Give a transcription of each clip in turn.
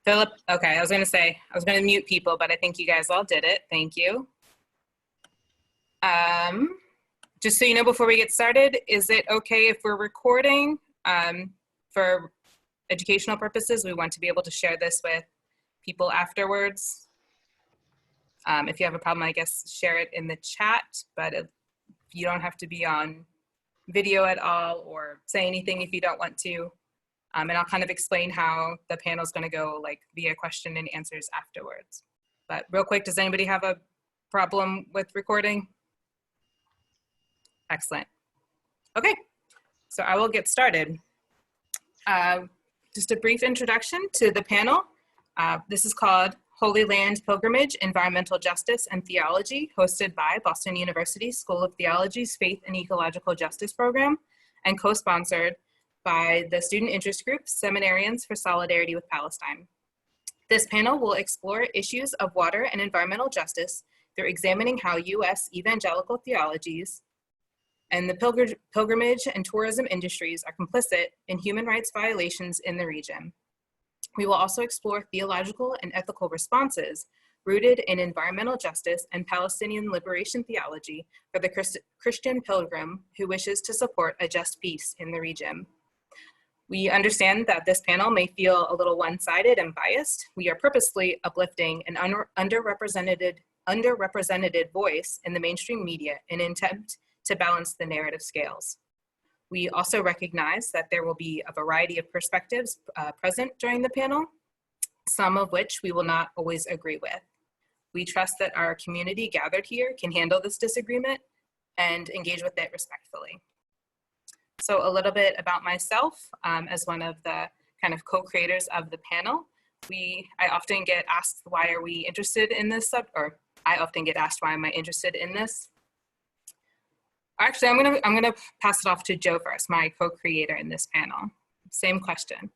Philip, okay, I was gonna mute people, but I think you guys all did it. Thank you. Just so you know, before we get started, is it okay if we're recording? For educational purposes, we want to be able to share this with people afterwards. If you have a problem, I guess share it in the chat, but you don't have to be on video at all or say anything if you don't want to. And I'll kind of explain how the panel is going to go, like via question and answers afterwards. But real quick, does anybody have a problem with recording? Excellent. Okay, so I will get started. Just a brief introduction to the panel. This is called Holy Land Pilgrimage, Environmental Justice and Theology, hosted by Boston University School of Theology's Faith and Ecological Justice Program, and co-sponsored by the student interest group, Seminarians for Solidarity with Palestine. This panel will explore issues of water and environmental justice through examining how U.S. evangelical theologies and the pilgrimage and tourism industries are complicit in human rights violations in the region. We will also explore theological and ethical responses rooted in environmental justice and Palestinian liberation theology for the Christian pilgrim who wishes to support a just peace in the region. We understand that this panel may feel a little one-sided and biased. We are purposely uplifting an underrepresented voice in the mainstream media in an attempt to balance the narrative scales. We also recognize that there will be a variety of perspectives present during the panel, some of which we will not always agree with. We trust that our community gathered here can handle this disagreement and engage with it respectfully. So a little bit about myself as one of the kind of co-creators of the panel. I often get asked, why are we interested in this I often get asked, why am I interested in this? Actually, I'm gonna pass it off to Joe first, my co-creator in this panel. Same question.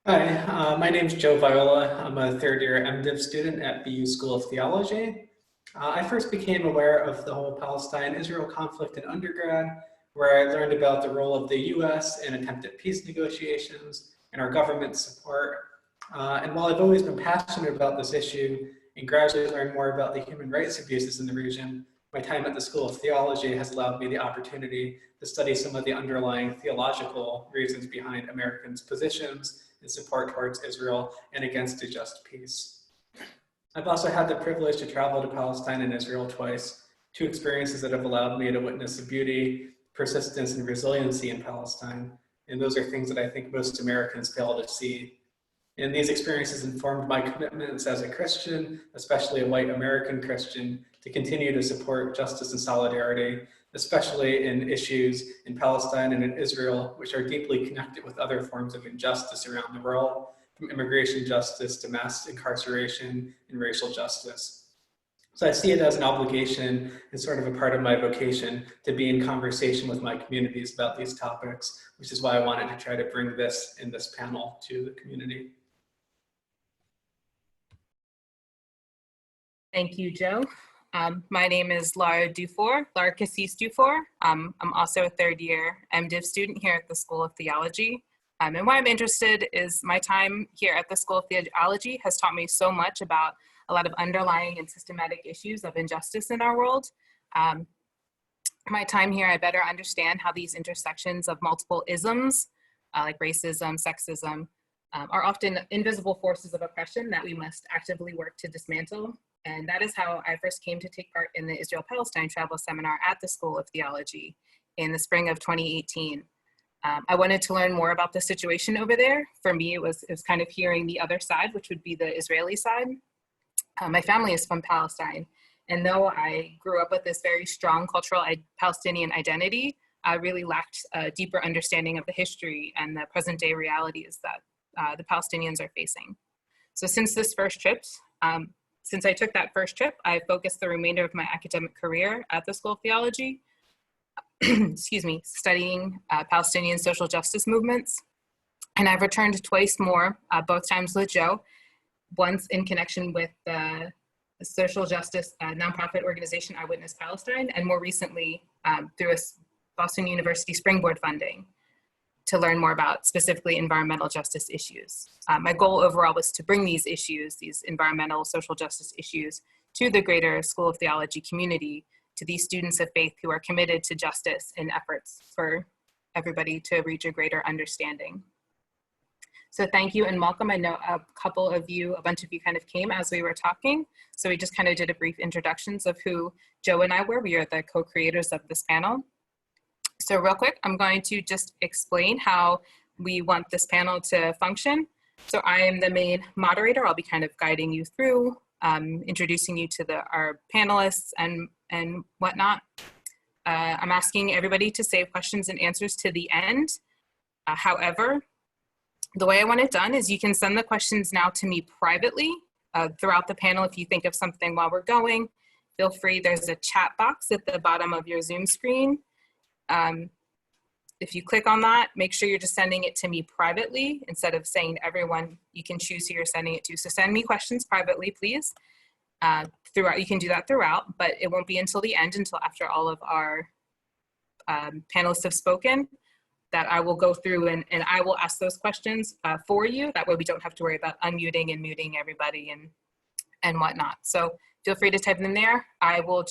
Hi, my name's Joe Viola. I'm a third-year MDiv student at BU School of Theology. I first became aware of the whole Palestine-Israel conflict in undergrad, where I learned about the role of the US in attempted peace negotiations and our government's support. And while I've always been passionate about this issue and gradually learned more about the human rights abuses in the region, my time at the School of Theology has allowed me the opportunity to study some of the underlying theological reasons behind Americans' positions in support towards Israel and against a just peace. I've also had the privilege to travel to Palestine and Israel twice, two experiences that have allowed me to witness the beauty, persistence, and resiliency in Palestine. And those are things that I think most Americans fail to see. And these experiences informed my commitments as a Christian, especially a white American Christian, to continue to support justice and solidarity, especially in issues in Palestine and in Israel, which are deeply connected with other forms of injustice around the world, from immigration justice to mass incarceration and racial justice. So I see it as an obligation and sort of a part of my vocation to be in conversation with my communities about these topics, which is why I wanted to try to bring this in this panel to the community. Thank you, Joe. My name is Lara Cassis DuFour. I'm also a third-year MDiv student here at the School of Theology. And why I'm interested is my time here at the School of Theology has taught me so much about a lot of underlying and systematic issues of injustice in our world. My time here, I better understand how these intersections of multiple isms, like racism, sexism, are often invisible forces of oppression that we must actively work to dismantle. And that is how I first came to take part in the Israel-Palestine Travel Seminar at the School of Theology in the spring of 2018. I wanted to learn more about the situation over there. For me, it was kind of hearing the other side, which would be the Israeli side. My family is from Palestine, and though I grew up with this very strong cultural Palestinian identity, I really lacked a deeper understanding of the history and the present day realities that the Palestinians are facing. So since I took that first trip, I focused the remainder of my academic career at the School of Theology, studying Palestinian social justice movements. And I've returned twice more, both times with Joe, once in connection with the social justice nonprofit organization Eyewitness Palestine, and more recently through a Boston University Springboard funding. to learn more about specifically environmental justice issues. My goal overall was to bring these issues, these environmental social justice issues, to the greater School of Theology community, to these students of faith who are committed to justice in efforts for everybody to reach a greater understanding. So thank you and welcome. I know a bunch of you kind of came as we were talking. So we just kind of did a brief introductions of who Joe and I were. We are the co-creators of this panel. So real quick, I'm going to just explain how we want this panel to function. So I am the main moderator. I'll be kind of guiding you through, introducing you to our panelists and whatnot. I'm asking everybody to save questions and answers to the end. However, the way I want it done is you can send the questions now to me privately throughout the panel. If you think of something while we're going, feel free. There's a chat box at the bottom of your Zoom screen. If you click on that, make sure you're just sending it to me privately instead of saying to everyone. You can choose who you're sending it to. So send me questions privately, please. Throughout, you can do that throughout, but it won't be until the end, until after all of our panelists have spoken, that I will go through and I will ask those questions for you. That way we don't have to worry about unmuting and muting everybody and whatnot. So feel free to type them there. I will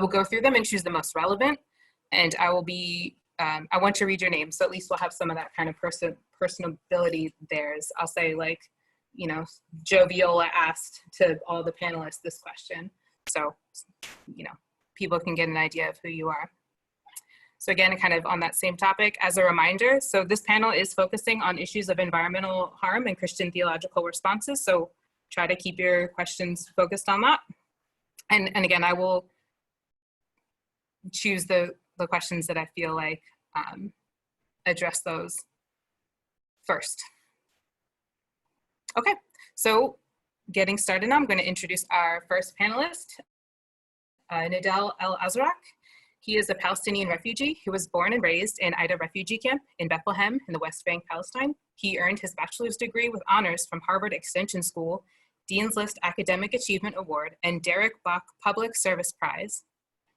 go through them and choose the most relevant. And I will be, I want to read your name. So at least we'll have some of that kind of personability there. I'll say like, you know, Joe Viola asked to all the panelists this question. So, you know, people can get an idea of who you are. So again, kind of on that same topic, as a reminder, so this panel is focusing on issues of environmental harm and Christian theological responses. So try to keep your questions focused on that. And again, I will choose the questions that I feel like address those first. Okay, so getting started now, I'm going to introduce our first panelist, Nidal Al-Azraq. He is a Palestinian refugee who was born and raised in Ida refugee camp in Bethlehem in the West Bank, Palestine. He earned his bachelor's degree with honors from Harvard Extension School, Dean's List Academic Achievement Award, and Derek Bach Public Service Prize.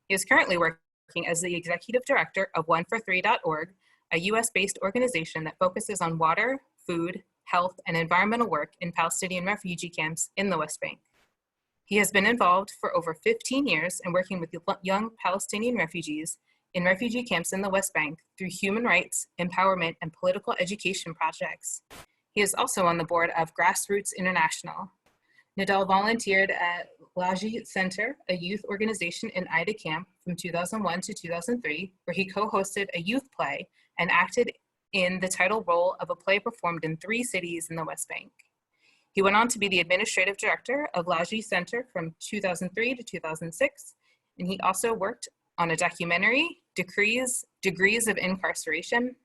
He is currently working as the executive director of OneFor3.org, a US-based organization that focuses on water, food, health, and environmental work in Palestinian refugee camps in the West Bank. He has been involved for over 15 years in working with young Palestinian refugees in refugee camps in the West Bank through human rights, empowerment, and political education projects. He is also on the board of Grassroots International. Nidal volunteered at Laji Center, a youth organization in Ida camp from 2001 to 2003, where he co-hosted a youth play and acted in the title role of a play performed in 3 cities in the West Bank. He went on to be the administrative director of Laji Center from 2003 to 2006, and he also worked on a documentary, Degrees of Incarceration,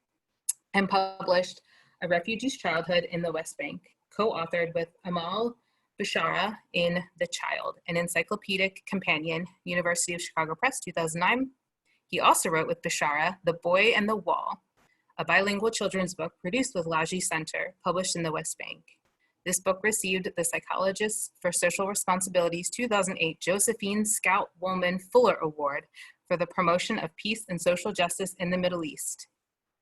and published A Refugee's Childhood in the West Bank, co-authored with Amal Bishara in The Child, an encyclopedic companion, University of Chicago Press, 2009. He also wrote with Bishara, The Boy and the Wall, a bilingual children's book produced with Laji Center, published in the West Bank. This book received the Psychologists for Social Responsibility's 2008 Josephine Scout Woolman Fuller Award for the promotion of peace and social justice in the Middle East.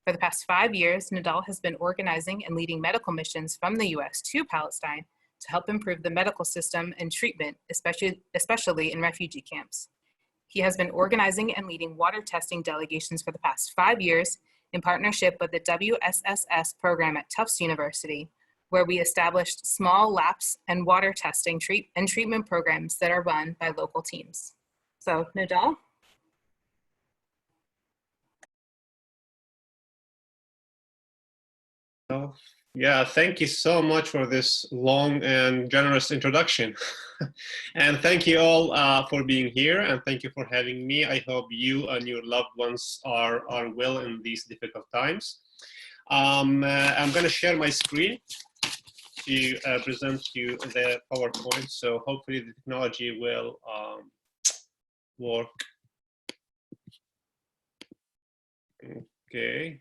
For the past 5 years, Nidal has been organizing and leading medical missions from the US to Palestine to help improve the medical system and treatment, especially in refugee camps. He has been organizing and leading water testing delegations for the past 5 years in partnership with the WSSS program at Tufts University, where we established small labs and water testing treatment programs that are run by local teams. So, Nidal. Yeah, thank you so much for this long and generous introduction. And thank you all for being here, and thank you for having me. I hope you and your loved ones are well in these difficult times. I'm going to share my screen to present you the PowerPoint, so hopefully the technology will work. Okay.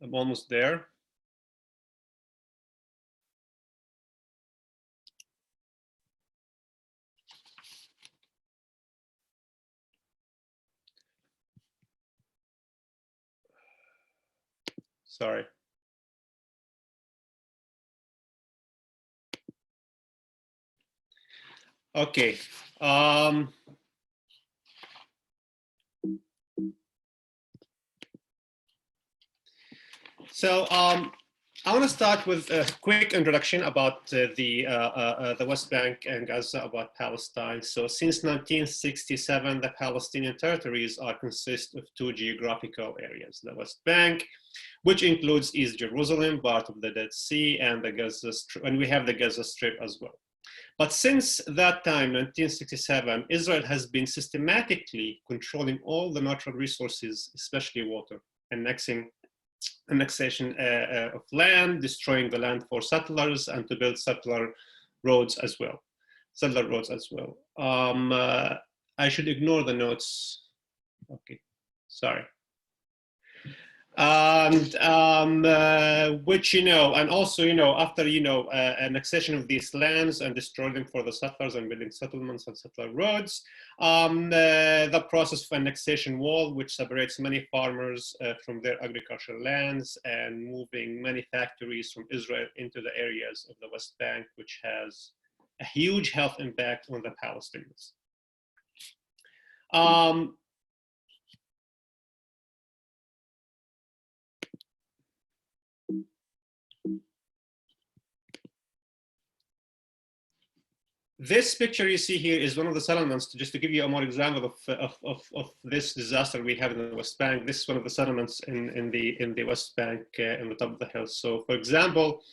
I'm almost there. Sorry. Okay. So I want to start with a quick introduction about the West Bank and Gaza, about Palestine. So since 1967, the Palestinian territories consist of two geographical areas: the West Bank, which includes East Jerusalem, part of the Dead Sea, and the Gaza Strip, and we have the Gaza Strip as well. But since that time, 1967, Israel has been systematically controlling all the natural resources, especially water, annexation of land, destroying the land for settlers, and to build settler roads as well. I should ignore the notes. Okay, sorry. And which, and also, after, annexation of these lands and destroying them for the settlers and building settlements and settler roads, the process of annexation wall, which separates many farmers from their agricultural lands and moving many factories from Israel into the areas of the West Bank, which has a huge health impact on the Palestinians. This picture you see here is one of the settlements, just to give you a more example of this disaster we have in the West Bank. This is one of the settlements in the West Bank, in the top of the hill. So, for example,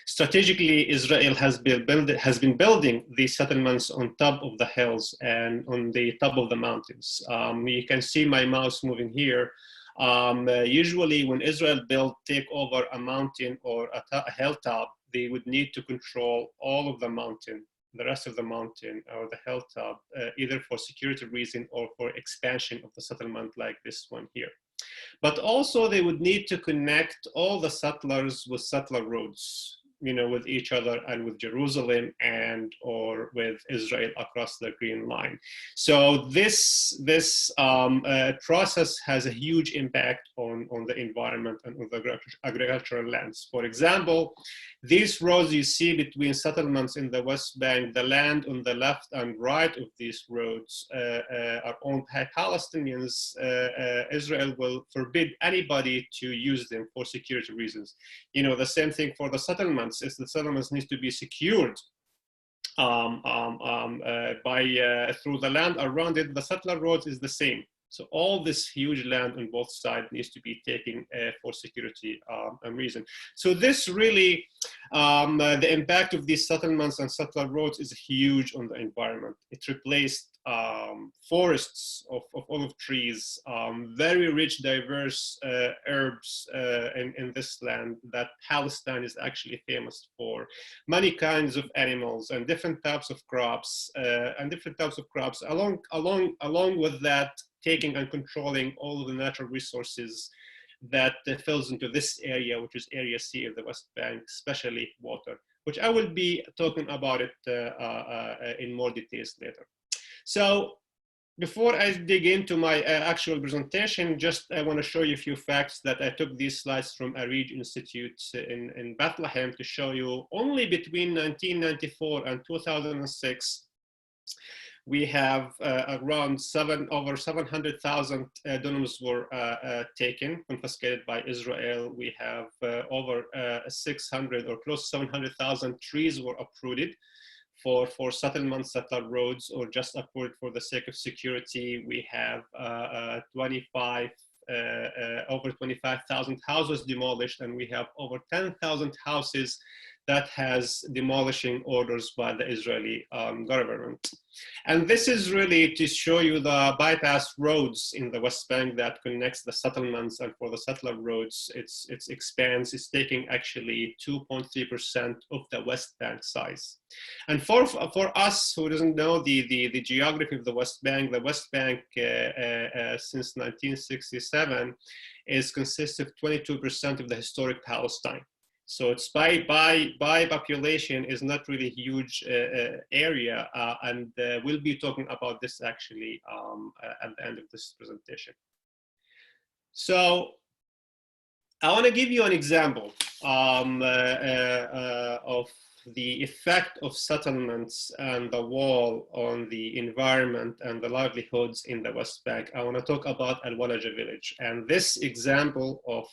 strategically, Israel has been building these settlements on top of the hills and on the top of the mountains. You can see my mouse moving here. Usually, when Israel take over a mountain or a hilltop, they would need to control all of the mountain, the rest of the mountain or the hilltop, either for security reason or for expansion of the settlement like this one here. But also they would need to connect all the settlers with settler roads, with each other and with Jerusalem and or with Israel across the Green Line. So this process has a huge impact on the environment and on the agricultural lands. For example, these roads you see between settlements in the West Bank, the land on the left and right of these roads are owned by Palestinians. Israel will forbid anybody to use them for security reasons. The same thing for the settlements. Is the settlements need to be secured through the land around it. The settler roads is the same. So all this huge land on both sides needs to be taken for security reason. So this really, the impact of these settlements and settler roads is huge on the environment. It replaced forests of olive trees, very rich, diverse herbs in this land that Palestine is actually famous for. Many kinds of animals and different types of crops, along with that, taking and controlling all of the natural resources that fills into this area, which is Area C of the West Bank, especially water, which I will be talking about it in more details later. So before I dig into my actual presentation, I want to show you a few facts that I took these slides from a Reed Institute in Bethlehem to show you. Only between 1994 and 2006, we have around over 700,000 dunams were taken, confiscated by Israel. We have over 600 or close to 700,000 trees were uprooted for settler roads, or just uprooted for the sake of security. We have over 25,000 houses demolished, and we have over 10,000 houses that has demolishing orders by the Israeli government. And this is really to show you the bypass roads in the West Bank that connects the settlements, and for the settler roads, it expands. It's taking actually 2.3% of the West Bank size. And for us who doesn't know the geography of the West Bank since 1967 consists of 22% of the historic Palestine. So it's by population is not really a huge area, and we'll be talking about this actually at the end of this presentation. So I want to give you an example of the effect of settlements and the wall on the environment and the livelihoods in the West Bank. I want to talk about Al-Walaja village, and this example of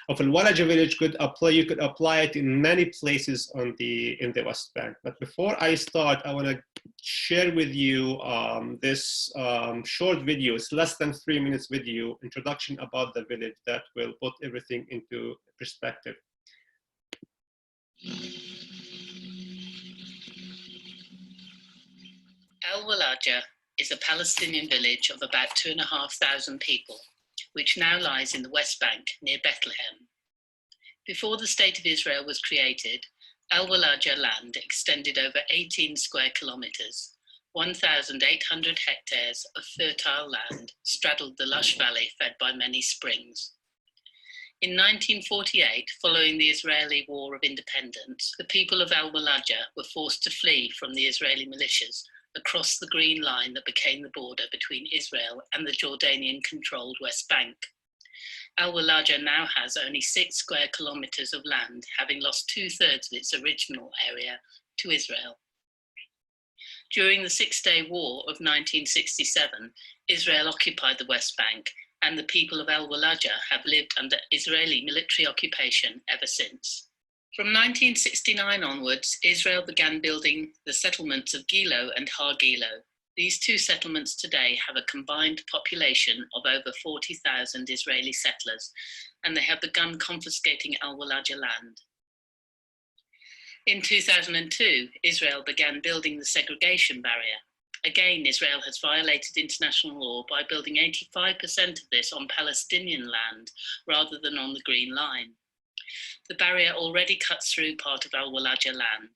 Al-Walaja village you could apply it in many places in the West Bank. But before I start, I want to share with you this short video. It's less than 3 minutes video introduction about the village that will put everything into perspective. Al-Walaja is a Palestinian village of about 2,500 people, which now lies in the West Bank near Bethlehem. Before the State of Israel was created, Al-Walaja land extended over 18 square kilometers. 1,800 hectares of fertile land straddled the lush valley fed by many springs. In 1948, following the Israeli War of Independence, the people of Al-Walaja were forced to flee from the Israeli militias across the green line that became the border between Israel and the Jordanian-controlled West Bank. Al-Walaja now has only 6 square kilometers of land, having lost 2/3 of its original area to Israel. During the Six-Day War of 1967, Israel occupied the West Bank, and the people of Al-Walaja have lived under Israeli military occupation ever since. From 1969 onwards, Israel began building the settlements of Gilo and Har Gilo. These two settlements today have a combined population of over 40,000 Israeli settlers, and they have begun confiscating Al-Walaja land. In 2002, Israel began building the segregation barrier. Again, Israel has violated international law by building 85% of this on Palestinian land rather than on the Green Line. The barrier already cuts through part of Al-Walaja land.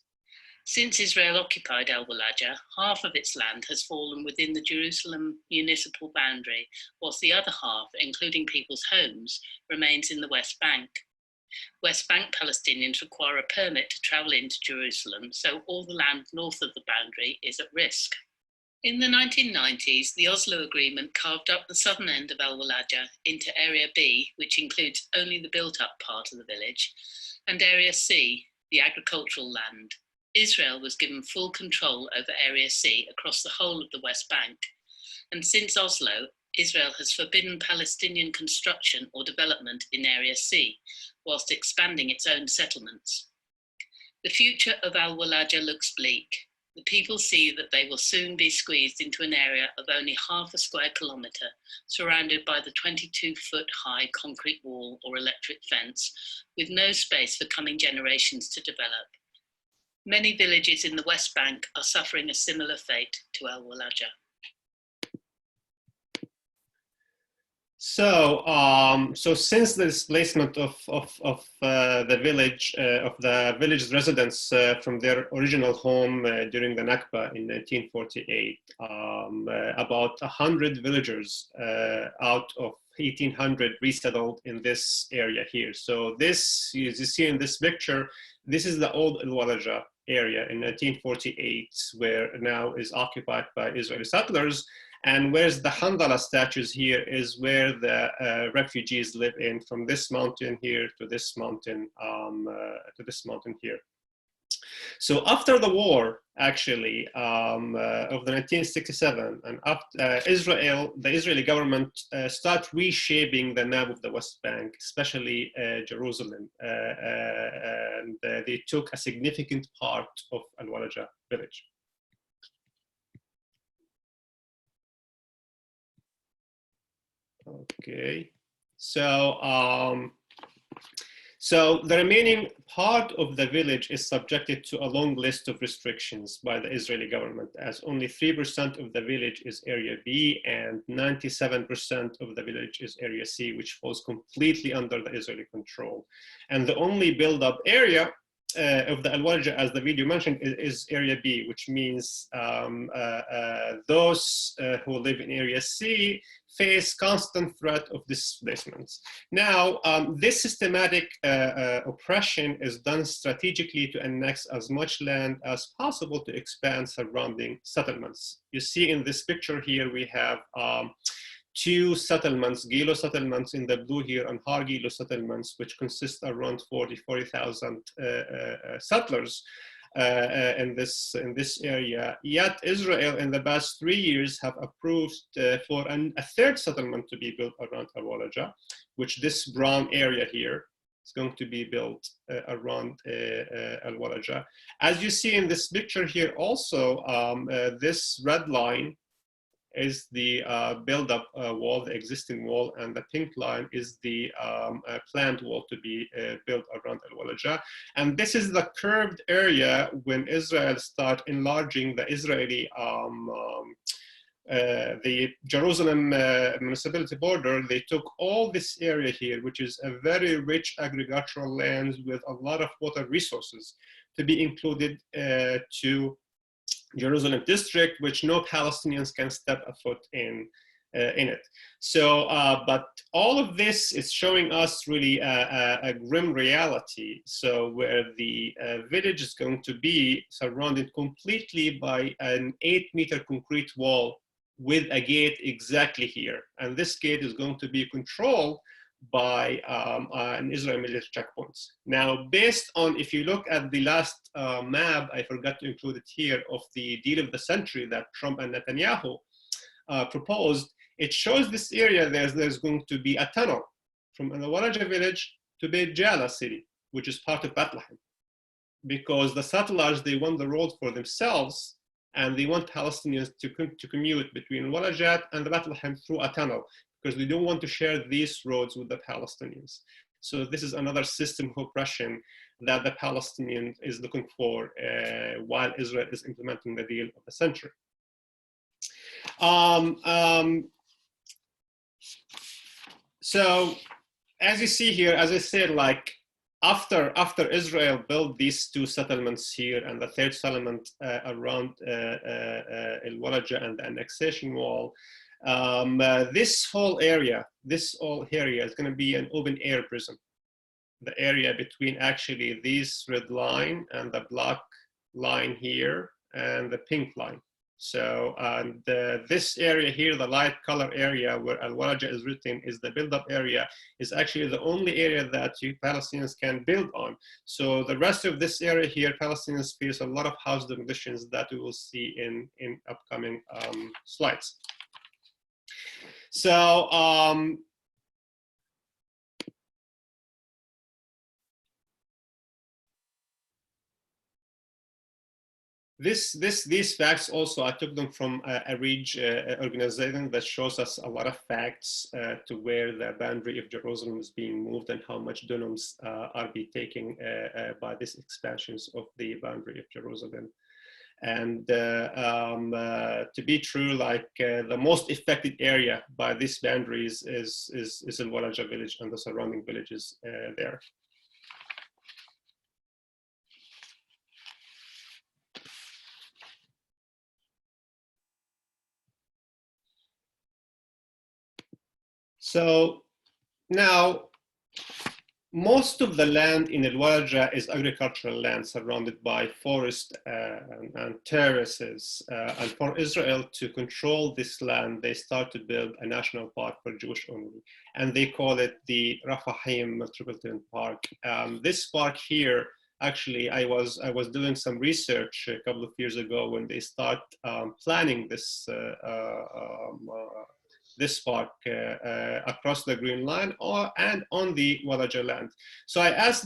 Since Israel occupied Al-Walaja, half of its land has fallen within the Jerusalem municipal boundary, whilst the other half, including people's homes, remains in the West Bank. West Bank Palestinians require a permit to travel into Jerusalem, so all the land north of the boundary is at risk. In the 1990s, the Oslo Agreement carved up the southern end of Al-Walaja into Area B, which includes only the built-up part of the village, and Area C, the agricultural land. Israel was given full control over Area C across the whole of the West Bank. And since Oslo, Israel has forbidden Palestinian construction or development in Area C, whilst expanding its own settlements. The future of Al-Walaja looks bleak. The people see that they will soon be squeezed into an area of only half a square kilometre, surrounded by the 22-foot-high concrete wall or electric fence, with no space for coming generations to develop. Many villages in the West Bank are suffering a similar fate to Al-Walaja. So, since the displacement of the village residents from their original home during the Nakba in 1948, about 100 villagers out of 1,800 resettled in this area here. So this, as you see in this picture, this is the old Al-Walaja area in 1948, where now is occupied by Israeli settlers. And where's the Handala statues here is where the refugees live in, from this mountain here to this mountain here. So after the war, actually, of the 1967, and after the Israeli government started reshaping the map of the West Bank, especially Jerusalem, and they took a significant part of Al-Walaja village. Okay, so so the remaining part of the village is subjected to a long list of restrictions by the Israeli government, as only 3% of the village is Area B and 97% of the village is Area C, which falls completely under the Israeli control. And the only build-up area of the Al-Walaja, as the video mentioned, is Area B, which means those who live in Area C face constant threat of displacements. Now, this systematic oppression is done strategically to annex as much land as possible to expand surrounding settlements. You see in this picture here, we have two settlements, Gilo settlements in the blue here, and Har Gilo settlements, which consist around 40,000 settlers in this area. Yet Israel in the past 3 years have approved for a third settlement to be built around Al-Walaja, which this brown area here is going to be built around Al-Walaja. As you see in this picture here also, this red line is the build-up wall, the existing wall, and the pink line is the planned wall to be built around Al-Walaja. And this is the curved area when Israel start enlarging the Israeli, the Jerusalem municipality border. They took all this area here, which is a very rich agricultural land with a lot of water resources, to be included to Jerusalem district, which no Palestinians can step a foot in it. So, but all of this is showing us really a grim reality. So where the village is going to be surrounded completely by an 8-meter concrete wall with a gate exactly here. And this gate is going to be controlled by an Israeli military checkpoints. Now, based on, if you look at the last map, I forgot to include it here, of the deal of the century that Trump and Netanyahu proposed, it shows this area there's going to be a tunnel from Al-Walaja village to Beit Jala city, which is part of Bethlehem. Because the settlers, they want the road for themselves, and they want Palestinians to commute between Al-Walaja and the Bethlehem through a tunnel, because they don't want to share these roads with the Palestinians. So this is another system of oppression that the Palestinian is looking for while Israel is implementing the deal of the century. So as you see here, as I said, like after Israel built these two settlements here and the third settlement around Al-Walaja and the annexation wall, this whole area is going to be an open air prison. The area between actually this red line and the black line here and the pink line. So this area here, the light color area where Al-Walaja is written, is the build-up area, is actually the only area that you Palestinians can build on. So the rest of this area here, Palestinians face a lot of house demolitions that we will see in upcoming slides. So these facts also, I took them from a REACH organization that shows us a lot of facts to where the boundary of Jerusalem is being moved and how much dunums are being taken by these expansions of the boundary of Jerusalem. And to be true, like the most affected area by these boundaries is Al-Walaja village and the surrounding villages there. So now, most of the land in Al-Walaja is agricultural land surrounded by forest and terraces. And for Israel to control this land, they start to build a national park for Jewish only. And they call it the Raphaim Metropolitan Park. This park here, actually, I was doing some research a couple of years ago when they start planning this this park across the Green Line and on the Walaja land. So I asked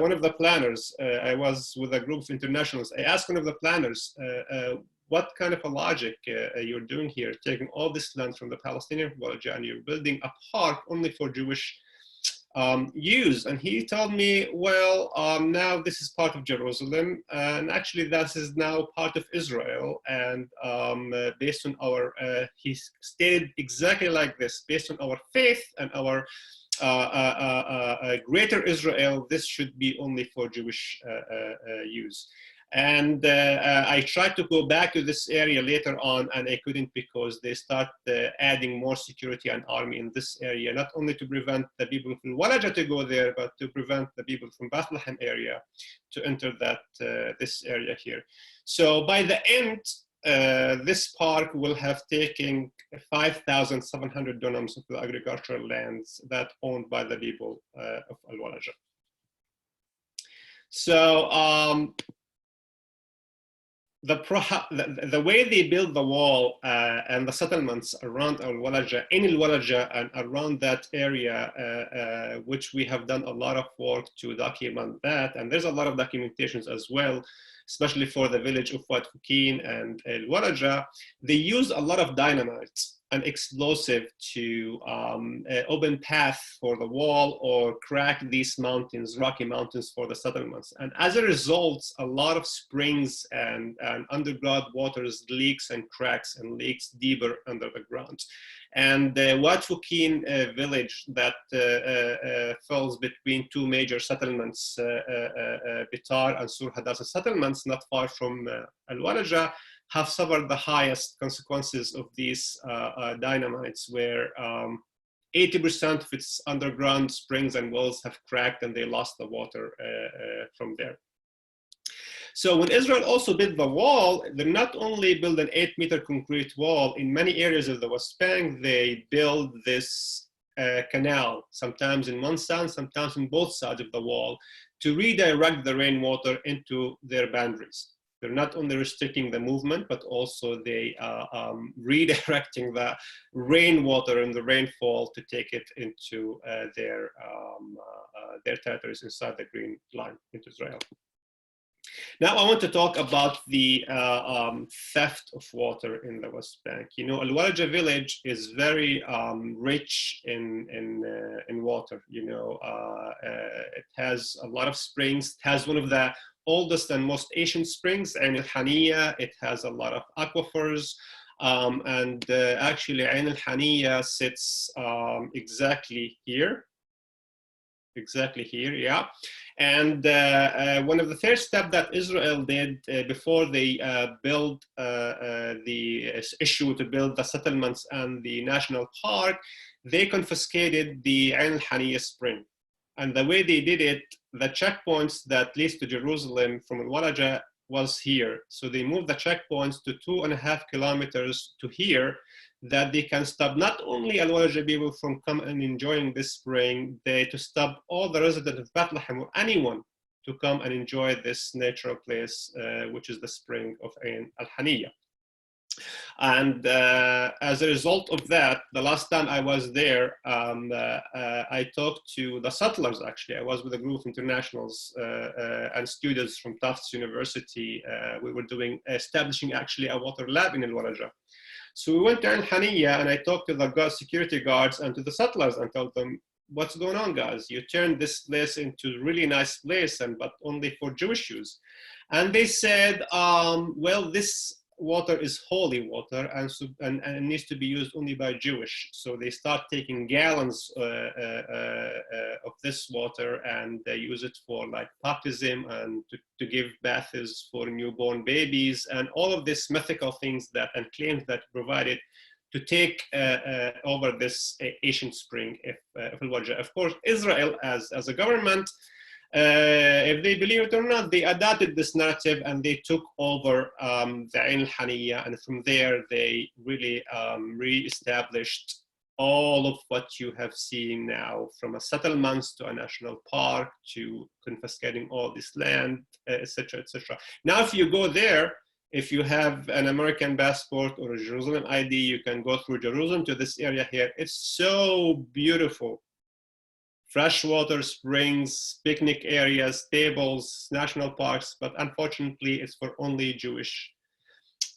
one of the planners, I was with a group of internationals, I asked one of the planners, what kind of a logic you're doing here, taking all this land from the Palestinian Walaja and you're building a park only for Jewish use? And he told me, well, now this is part of Jerusalem, and actually that is now part of Israel, and based on our, he stated exactly like this, based on our faith and our greater Israel, this should be only for Jewish use. And I tried to go back to this area later on, and I couldn't, because they start adding more security and army in this area, not only to prevent the people from Walaja to go there, but to prevent the people from Bethlehem area to enter that this area here. So by the end this park will have taken 5,700 dunams of the agricultural lands that owned by the people of Al-Walaja. So the way they built the wall and the settlements around Al-Walaja, in Al-Walaja and around that area, which we have done a lot of work to document that, and there's a lot of documentations as well, especially for the village of Wad Fukin and Al-Walaja, they use a lot of dynamite and explosive to open path for the wall or crack these mountains, rocky mountains for the settlements. And as a result, a lot of springs and underground waters leaks and cracks and leaks deeper under the ground. And Wad Fukin village that falls between two major settlements, Bitar and Sur Hadassah settlements, not far from Al-Walaja, have suffered the highest consequences of these dynamites, where 80% of its underground springs and wells have cracked and they lost the water from there. So when Israel also built the wall, they not only built an 8-meter concrete wall, in many areas of the West Bank, they build this canal, sometimes in one side, sometimes in both sides of the wall, to redirect the rainwater into their boundaries. They're not only restricting the movement, but also they redirecting the rainwater and the rainfall to take it into their territories inside the Green Line into Israel. Now I want to talk about the theft of water in the West Bank. You know, Al-Walaja village is very rich in water. You know, it has a lot of springs. It has one of the oldest and most ancient springs, Ain al-Haniya. It has a lot of aquifers. Actually, Ain al-Haniya sits exactly here, yeah. And one of the first steps that Israel did before they built the issue to build the settlements and the national park, they confiscated the Ain al-Haniya spring. And the way they did it, the checkpoints that leads to Jerusalem from Al-Walaja was here. So they moved the checkpoints to 2.5 kilometers to here, that they can stop not only Al-Walaja people from coming and enjoying this spring, to stop all the residents of Bethlehem or anyone to come and enjoy this natural place, which is the spring of Ain al-Haniya. And as a result of that, the last time I was there, I talked to the settlers, actually. I was with a group of internationals and students from Tufts University. We were establishing actually a water lab in Al-Walaja. So we went to Al-Haniya and I talked to the security guards and to the settlers and told them, what's going on, guys? You turned this place into a really nice place, but only for Jewish use. And they said, well, this water is holy water and needs to be used only by Jewish. So they start taking gallons of this water and they use it for like baptism and to give baths for newborn babies and all of these mythical things and claims that provided to take over this ancient spring of Al-Walaja. Of course, Israel as a government, if they believe it or not, they adopted this narrative and they took over the Ain al-Haniya, and from there they really re-established all of what you have seen now, from a settlements to a national park to confiscating all this land, etc., etc. Now, if you go there, if you have an American passport or a Jerusalem ID, you can go through Jerusalem to this area here. It's so beautiful. Freshwater springs, picnic areas, tables, national parks, but unfortunately it's for only Jewish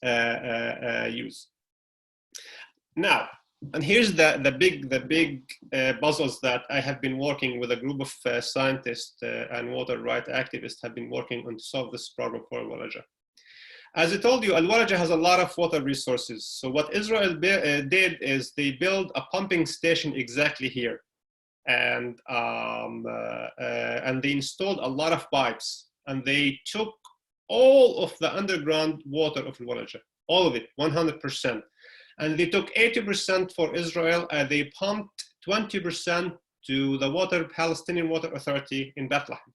use. Now, and here's the big puzzles that I have been working with a group of scientists and water rights activists have been working on to solve this problem for Al-Walaja. As I told you, Al-Walaja has a lot of water resources. So what Israel did is they built a pumping station exactly here. And they installed a lot of pipes, and they took all of the underground water of Al-Walaja, all of it, 100%. And they took 80% for Israel, and they pumped 20% to the Palestinian Water Authority in Bethlehem.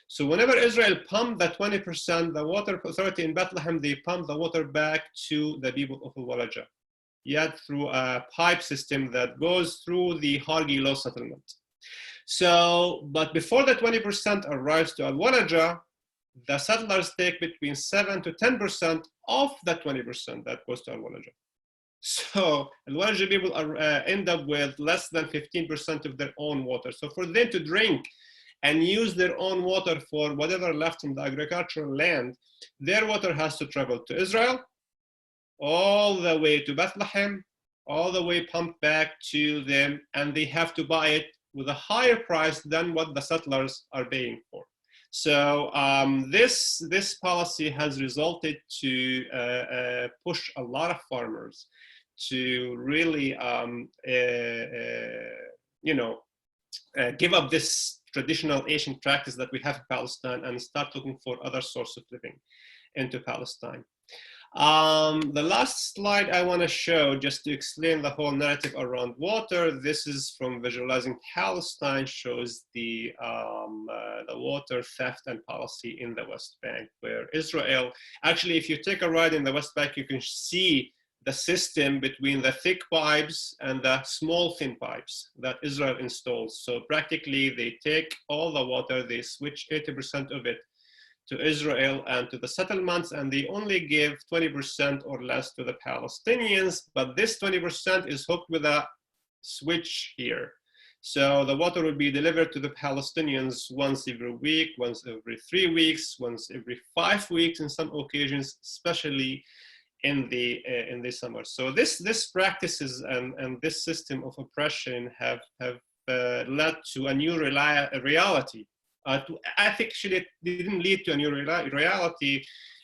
So whenever Israel pumped the 20%, the water authority in Bethlehem, they pumped the water back to the people of Al-Walaja, yet through a pipe system that goes through the Hargi law settlement. So, but before the 20% arrives to Al-Walaja, the settlers take between 7 to 10% of that 20% that goes to Al-Walaja. So Al-Walaja people end up with less than 15% of their own water. So for them to drink and use their own water for whatever left from the agricultural land, their water has to travel to Israel, all the way to Bethlehem, all the way pumped back to them, and they have to buy it with a higher price than what the settlers are paying for. So this policy has resulted to push a lot of farmers to really, give up this traditional Asian practice that we have in Palestine and start looking for other sources of living into Palestine. The last slide I want to show, just to explain the whole narrative around water, this is from Visualizing Palestine, shows the water theft and policy in the West Bank, where Israel, actually, if you take a ride in the West Bank, you can see the system between the thick pipes and the small thin pipes that Israel installs. So practically, they take all the water, they switch 80% of it to Israel and to the settlements, and they only give 20% or less to the Palestinians, but this 20% is hooked with a switch here. So the water will be delivered to the Palestinians once every week, once every 3 weeks, once every 5 weeks in some occasions, especially in the summer. So this practices and this system of oppression have led to a new reality. I think actually it didn't lead to a new reality.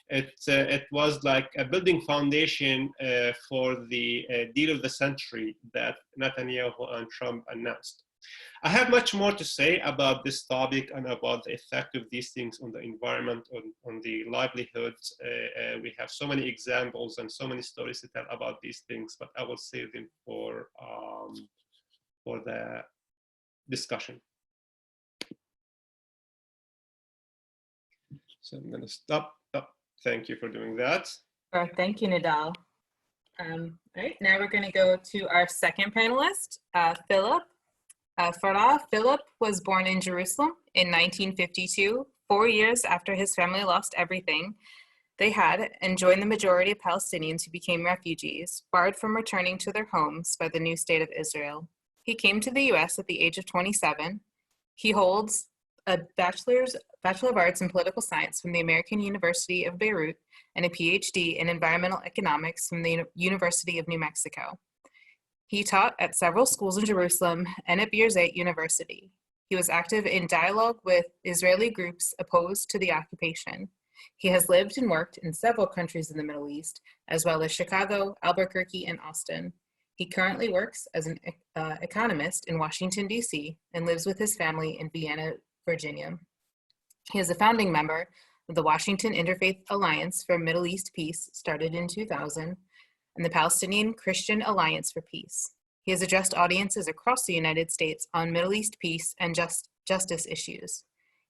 It was like a building foundation for the deal of the century that Netanyahu and Trump announced. I have much more to say about this topic and about the effect of these things on the environment, on the livelihoods. We have so many examples and so many stories to tell about these things, but I will save them for the discussion. So I'm going to stop. Oh, thank you for doing that. Oh, thank you, Nidal. All right, now we're going to go to our second panelist, Philip. Farah. Philip was born in Jerusalem in 1952, 4 years after his family lost everything they had and joined the majority of Palestinians who became refugees, barred from returning to their homes by the new state of Israel. He came to the US at the age of 27. He holds a Bachelor of Arts in Political Science from the American University of Beirut and a PhD in Environmental Economics from the University of New Mexico. He taught at several schools in Jerusalem and at Birzeit University. He was active in dialogue with Israeli groups opposed to the occupation. He has lived and worked in several countries in the Middle East, as well as Chicago, Albuquerque, and Austin. He currently works as an economist in Washington, D.C., and lives with his family in Vienna, Virginia. He is a founding member of the Washington Interfaith Alliance for Middle East Peace, started in 2000, and the Palestinian Christian Alliance for Peace. He has addressed audiences across the United States on Middle East peace and justice issues.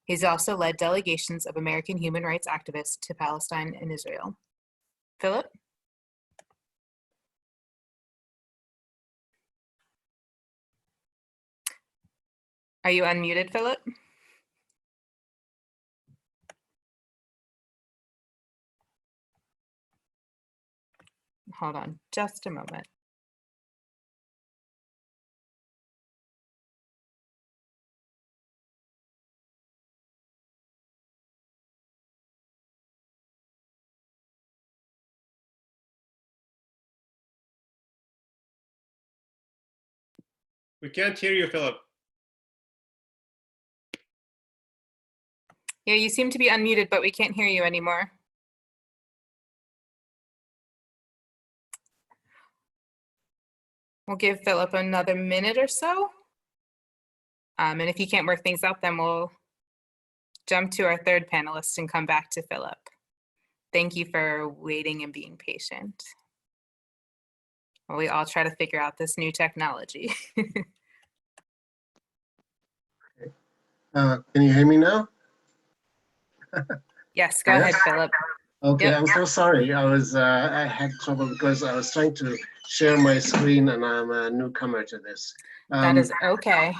He's also led delegations of American human rights activists to Palestine and Israel. Philip? Are you unmuted, Philip? Hold on just a moment. We can't hear you, Philip. Yeah, you seem to be unmuted, but we can't hear you anymore. We'll give Philip another minute or so. And if you can't work things out, then we'll jump to our third panelist and come back to Philip. Thank you for waiting and being patient. While we all try to figure out this new technology. Can you hear me now? Yes, go ahead, Philip. Okay, Yep. I'm so sorry. I had trouble because I was trying to share my screen and I'm a newcomer to this. That is okay.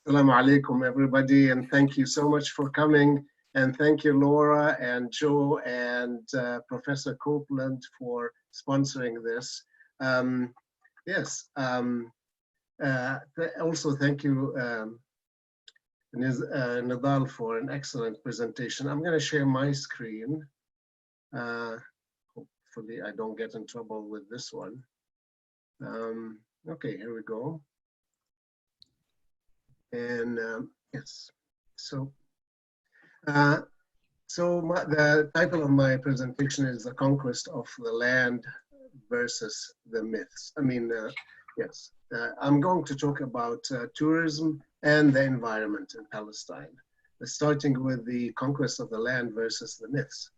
Assalamu alaikum, everybody, and thank you so much for coming. And thank you, Laura and Joe and Professor Copeland for sponsoring this. Yes, also thank you, Nidal, for an excellent presentation. I'm going to share my screen. Hopefully I don't get in trouble with this one. Okay, here we go. And yes, so the title of my presentation is The Conquest of the Land versus the Myths. Yes, I'm going to talk about tourism and the environment in Palestine, starting with the conquest of the land versus the myths.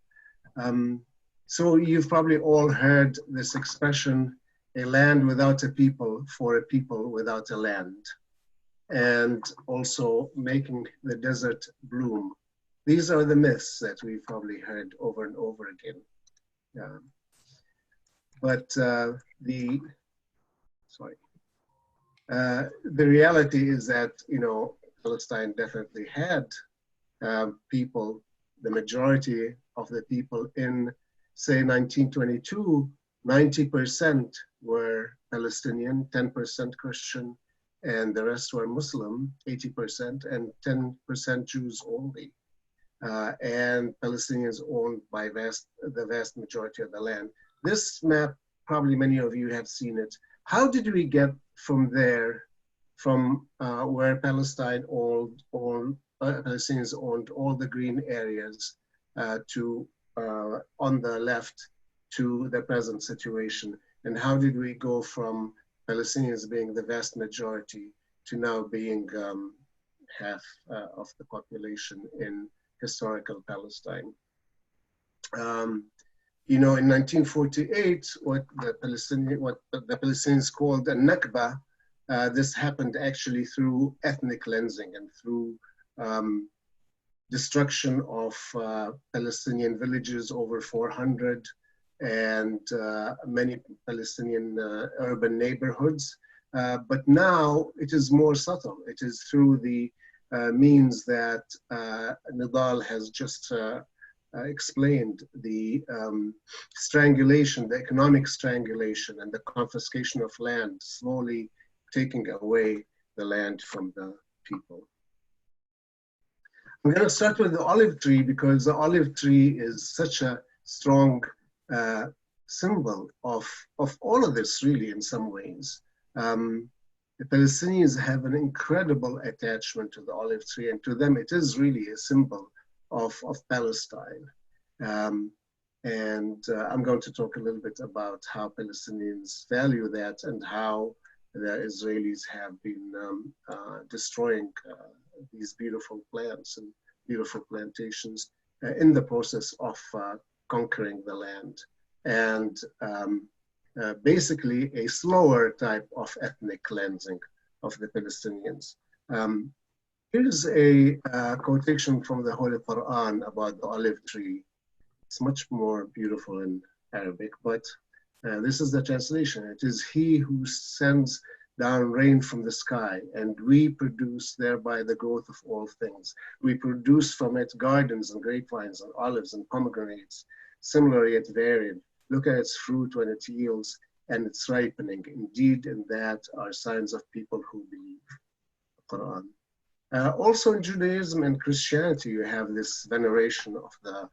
So you've probably all heard this expression, a land without a people for a people without a land, and also making the desert bloom. These are the myths that we've probably heard over and over again. But the reality is that, Palestine definitely had people, the majority of the people in, say, 1922, 90% were Palestinian, 10% Christian, and the rest were Muslim, 80%, and 10% Jews only. And Palestinians owned by the vast majority of the land. This map, probably many of you have seen it. How did we get from there, from where Palestinians owned all the green areas to on the left to the present situation? And how did we go from Palestinians being the vast majority to now being half of the population in historical Palestine? In 1948, what the Palestinians called a Nakba, this happened actually through ethnic cleansing and through destruction of Palestinian villages, over 400, and many Palestinian urban neighborhoods. But now it is more subtle. It is through the means that Nidal has just explained, the strangulation, the economic strangulation and the confiscation of land, slowly taking away the land from the people. I'm going to start with the olive tree because the olive tree is such a strong symbol of all of this, really, in some ways. The Palestinians have an incredible attachment to the olive tree, and to them it is really a symbol of Palestine. I'm going to talk a little bit about how Palestinians value that and how the Israelis have been destroying these beautiful plants and beautiful plantations in the process of conquering the land. And basically a slower type of ethnic cleansing of the Palestinians. Here's a quotation from the Holy Quran about the olive tree. It's much more beautiful in Arabic, but this is the translation. It is he who sends down rain from the sky, and we produce thereby the growth of all things. We produce from it gardens and grapevines and olives and pomegranates, similar yet varied. Look at its fruit when it yields and its ripening. Indeed, in that are signs of people who believe. The Quran. Also in Judaism and Christianity, you have this veneration of the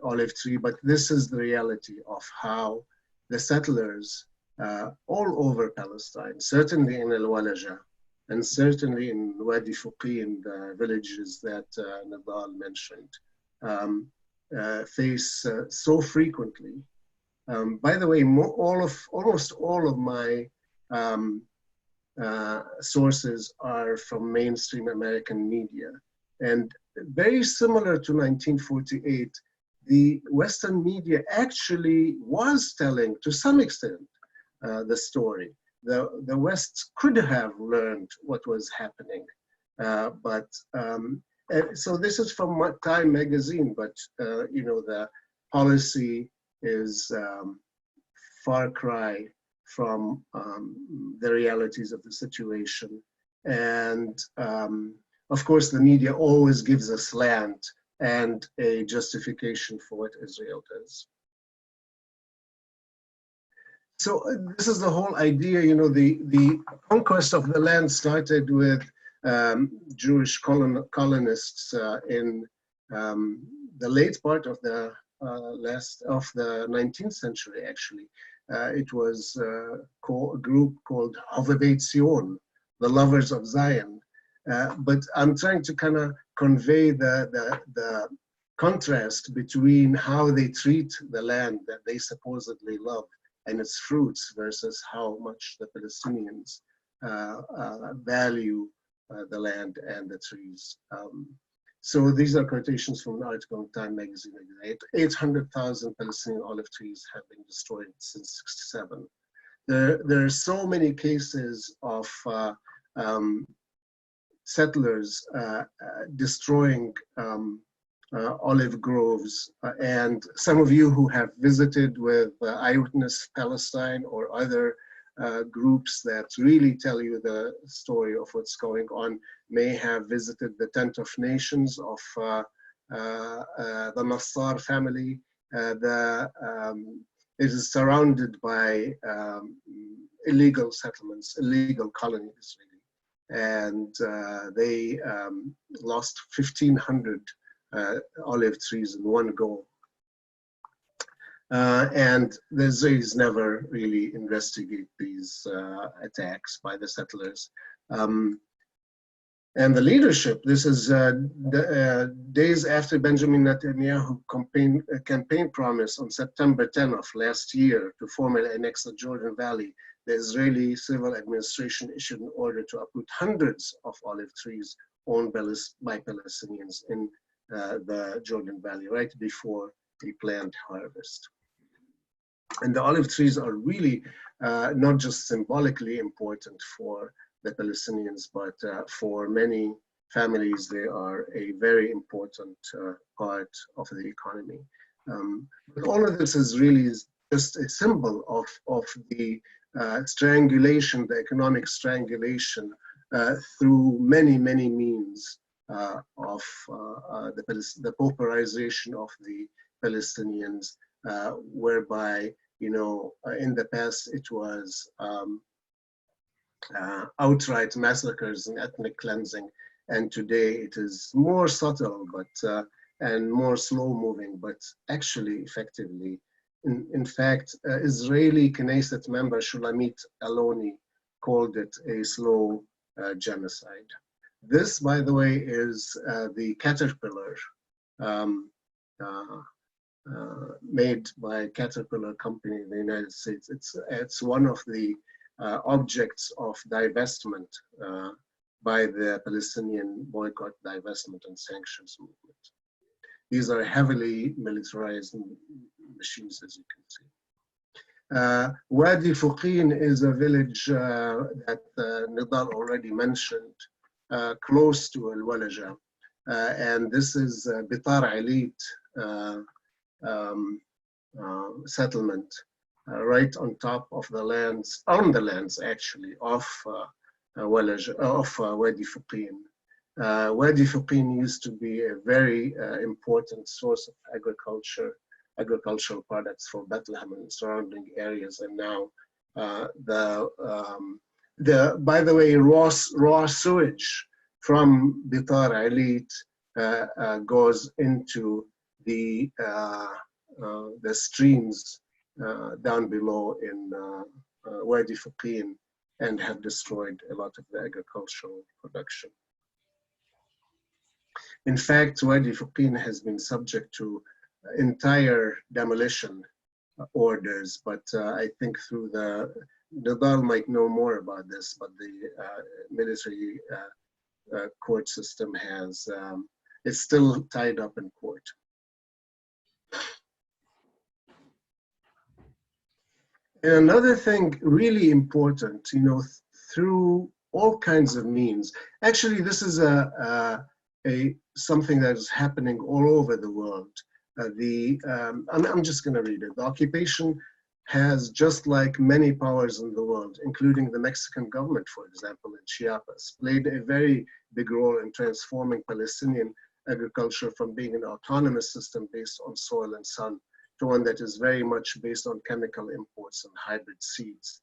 olive tree, but this is the reality of how the settlers all over Palestine, certainly in Al-Walaja, and certainly in Wadi Fuqi and the villages that Nidal mentioned, face so frequently. By the way, almost all of my sources are from mainstream American media. And very similar to 1948, the Western media actually was telling, to some extent, the story. The West could have learned what was happening, so this is from Time magazine, but you know, the policy is far cry from the realities of the situation. And of course, the media always gives a slant and a justification for what Israel does. So this is the whole idea, you know, the conquest of the land started with Jewish colonists in the late part of the 19th century, actually. It was a group called Hovevei Zion, the lovers of Zion. But I'm trying to kind of convey the contrast between how they treat the land that they supposedly love and its fruits versus how much the Palestinians value the land and the trees. So these are quotations from an article in Time magazine. 800,000 Palestinian olive trees have been destroyed since '67. There are so many cases of settlers destroying olive groves, and some of you who have visited with Eyewitness Palestine or other groups that really tell you the story of what's going on may have visited the Tent of Nations of the Nassar family. It is surrounded by illegal settlements, illegal colonies, really. And they lost 1,500 olive trees in one go. And the Israelis never really investigate these attacks by the settlers. And the leadership, this is days after Benjamin Netanyahu campaign promise on September 10 of last year to formally annex the Jordan Valley. The Israeli civil administration issued an order to uproot hundreds of olive trees owned by Palestinians in the Jordan Valley right before a planned harvest. And the olive trees are really not just symbolically important for the Palestinians, but for many families, they are a very important part of the economy. But all of this is really just a symbol of the strangulation, the economic strangulation through many, many means of the pauperization of the Palestinians, whereby, you know, in the past it was outright massacres and ethnic cleansing, and today it is more subtle but and more slow moving, but actually effectively. In fact, Israeli Knesset member Shulamit Aloni called it a slow genocide. This, by the way, is the Caterpillar made by Caterpillar company in the United States. It's one of the objects of divestment by the Palestinian boycott, divestment, and sanctions movement. These are heavily militarized machines, as you can see. Wadi Fuqin is a village that Nidal already mentioned, close to Al-Walaja. And this is Bitar Alit settlement, right on top of the lands, actually, of Wadi Fuqin. Wadi Fuqin used to be a very important source of agricultural products for Bethlehem and surrounding areas, and now by the way, raw sewage from Bitar Alit goes into the streams down below in Wadi Fuqin and have destroyed a lot of the agricultural production. In fact, Wadi Fuqin has been subject to entire demolition orders, but I think through Nidal might know more about this, but the military court system has, it's still tied up in court. And another thing really important, you know, through all kinds of means, actually this is a something that is happening all over the world. I'm just going to read it. The occupation has, just like many powers in the world, including the Mexican government, for example, in Chiapas, played a very big role in transforming Palestinian agriculture from being an autonomous system based on soil and sun to one that is very much based on chemical imports and hybrid seeds.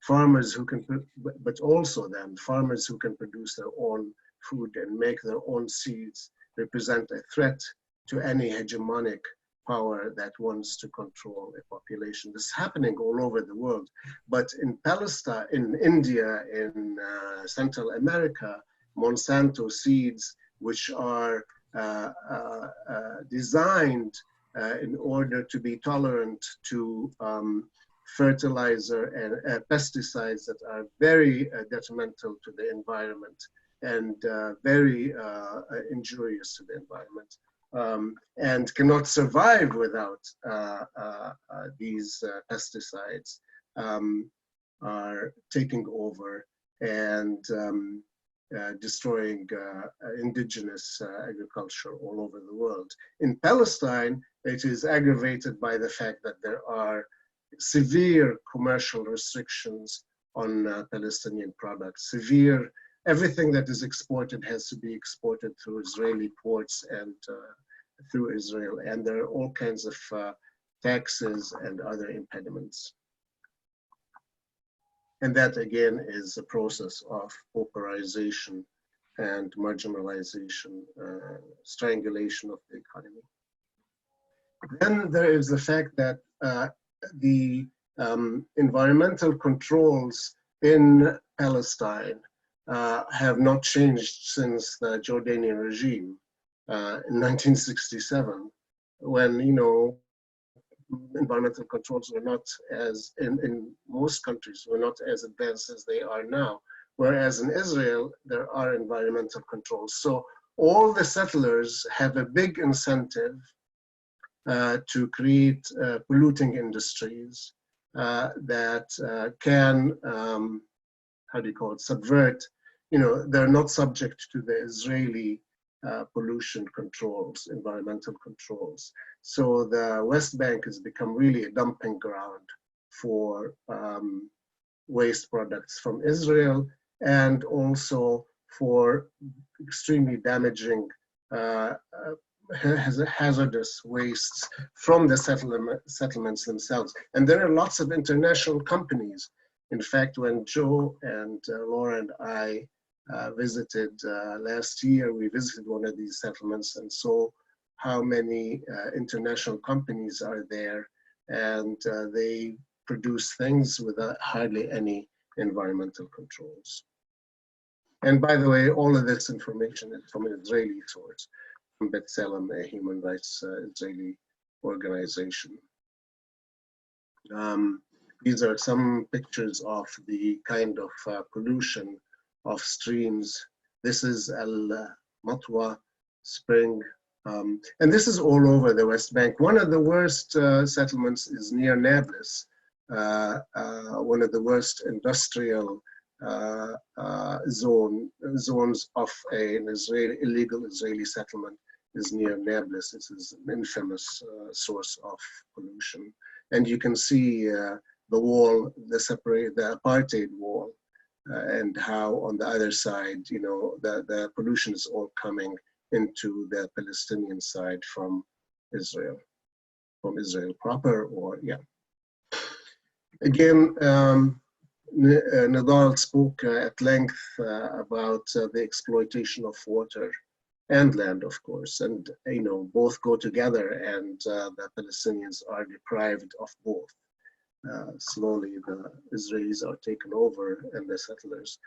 Farmers who can, but also then farmers who can produce their own food and make their own seeds represent a threat to any hegemonic power that wants to control a population. This is happening all over the world, but in Palestine, in India, in Central America, Monsanto seeds, which are designed in order to be tolerant to fertilizer and pesticides that are very detrimental to the environment and very injurious to the environment. And cannot survive without these pesticides, are taking over and destroying indigenous agriculture all over the world. In Palestine, it is aggravated by the fact that there are severe commercial restrictions on Palestinian products. Severe, everything that is exported has to be exported through Israeli ports and through Israel, and there are all kinds of taxes and other impediments. And that again is a process of pauperization and marginalization, strangulation of the economy. Then there is the fact that the environmental controls in Palestine have not changed since the Jordanian regime in 1967, when, you know, environmental controls were not as, in most countries, were not as advanced as they are now. Whereas in Israel, there are environmental controls. So all the settlers have a big incentive to create polluting industries that can, how do you call it, subvert, you know, they're not subject to the Israeli pollution controls, environmental controls. So the West Bank has become really a dumping ground for waste products from Israel, and also for extremely damaging hazardous wastes from the settlements themselves. And there are lots of international companies. In fact, when Joe and Laura and I visited last year, we visited one of these settlements and saw how many international companies are there, and they produce things without hardly any environmental controls. And by the way, all of this information is from an Israeli source, from B'Tselem, a human rights Israeli organization. These are some pictures of the kind of pollution of streams. This is Al-Matwa spring. And this is all over the West Bank. One of the worst settlements is near Nablus. One of the worst industrial zones of an illegal Israeli settlement is near Nablus. This is an infamous source of pollution. And you can see the wall, the apartheid wall, and how on the other side, you know, the pollution is all coming into the Palestinian side from Israel proper, or yeah. Again, Nidal spoke at length about the exploitation of water and land, of course, and, you know, both go together, and the Palestinians are deprived of both. Slowly, the Israelis are taken over, and the settlers.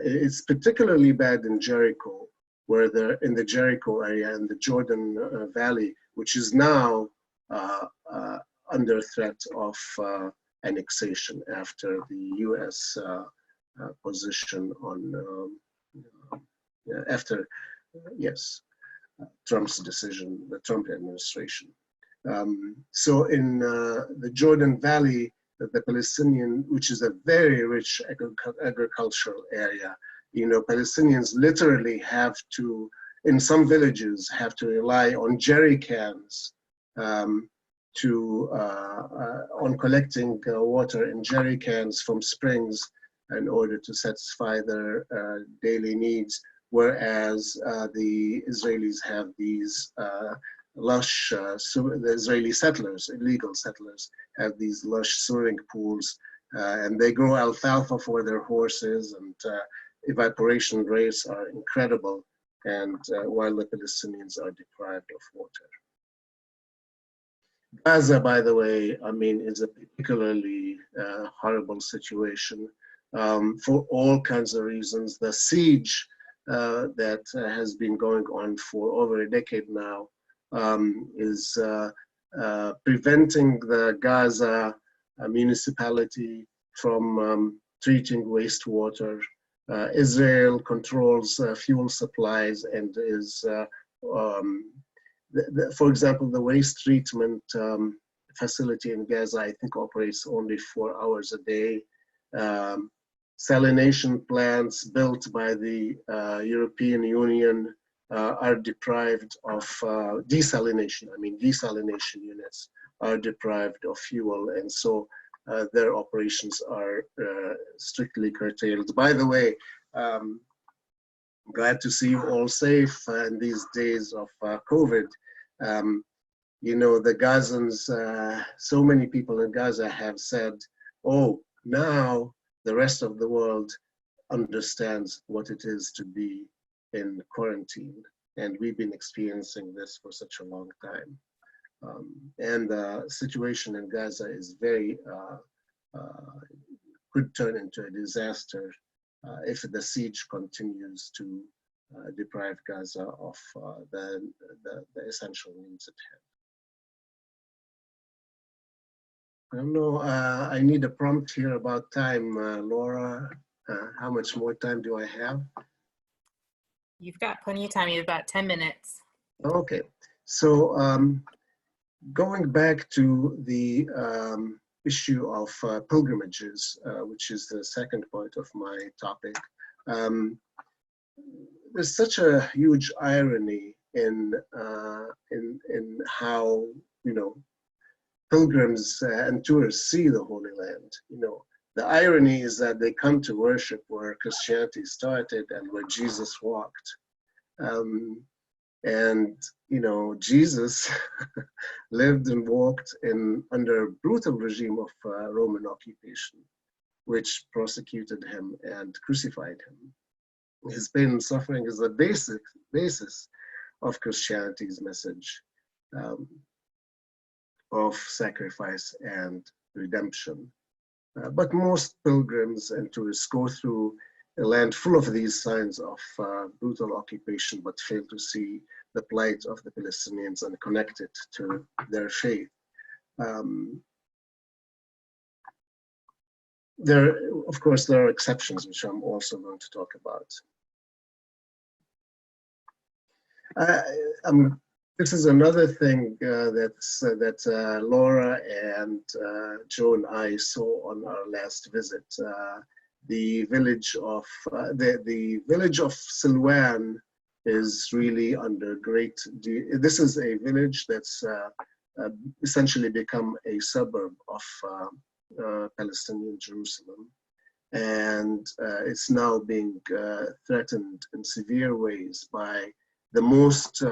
It's particularly bad in Jericho, where they're in the Jericho area in the Jordan Valley, which is now under threat of annexation after the U.S. position on, after, Trump's decision, the Trump administration. So in the Jordan Valley, the Palestinian, which is a very rich agricultural area, you know, Palestinians literally have to in some villages have to rely on jerry cans on collecting water in jerry cans from springs in order to satisfy their daily needs, whereas the Israelis have these lush, the Israeli settlers, illegal settlers, have these lush swimming pools, and they grow alfalfa for their horses, and evaporation rates are incredible, and while the Palestinians are deprived of water. Gaza, by the way, I mean, is a particularly horrible situation for all kinds of reasons. The siege that has been going on for over a decade now is preventing the Gaza municipality from treating wastewater. Israel controls fuel supplies and is, for example, the waste treatment facility in Gaza, I think, operates only 4 hours a day. Salination plants built by the European Union are deprived of desalination. I mean, desalination units are deprived of fuel, and so their operations are strictly curtailed. By the way, glad to see you all safe in these days of COVID. You know, the Gazans, so many people in Gaza have said, oh, now the rest of the world understands what it is to be in quarantine. And we've been experiencing this for such a long time. And the situation in Gaza is very, could turn into a disaster if the siege continues to deprive Gaza of the essential needs at hand. I don't know, I need a prompt here about time. Laura, how much more time do I have? You've got plenty of time. You have about 10 minutes. Okay, so going back to the issue of pilgrimages, which is the second part of my topic, there's such a huge irony in how, you know, pilgrims and tourists see the Holy Land. You know, the irony is that they come to worship where Christianity started and where Jesus walked. And, you know, Jesus lived and walked under a brutal regime of Roman occupation, which prosecuted him and crucified him. His pain and suffering is the basis of Christianity's message of sacrifice and redemption. But most pilgrims and tourists go through a land full of these signs of brutal occupation, but fail to see the plight of the Palestinians and connect it to their faith. Of course, there are exceptions, which I'm also going to talk about. This is another thing that Laura and Joe and I saw on our last visit. The village of Silwan is really under great. This is a village that's essentially become a suburb of Palestinian Jerusalem, and it's now being threatened in severe ways by the most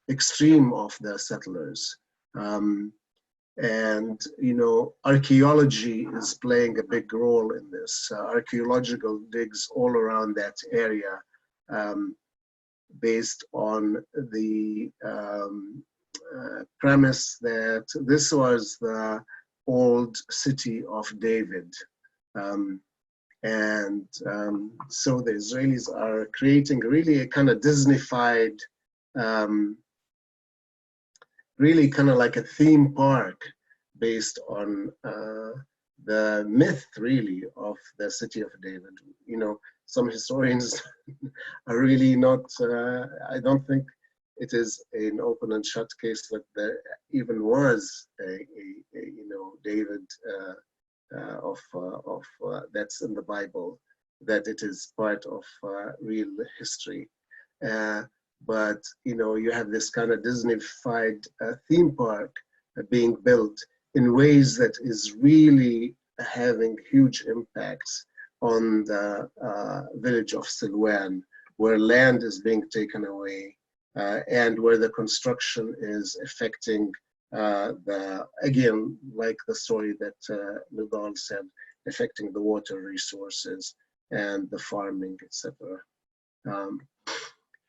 extreme of the settlers. And, you know, archaeology is playing a big role in this. Archaeological digs all around that area based on the premise that this was the old city of David. So the Israelis are creating really a kind of Disney-fied, really kind of like a theme park based on the myth, really, of the city of David. You know, some historians are really not, I don't think it is an open and shut case that there even was a you know, David that's in the Bible, that it is part of real history. But you have this kind of Disney-fied theme park being built in ways that is really having huge impacts on the village of Silwan, where land is being taken away and where the construction is affecting again, like the story that Nidal said, affecting the water resources and the farming, etc.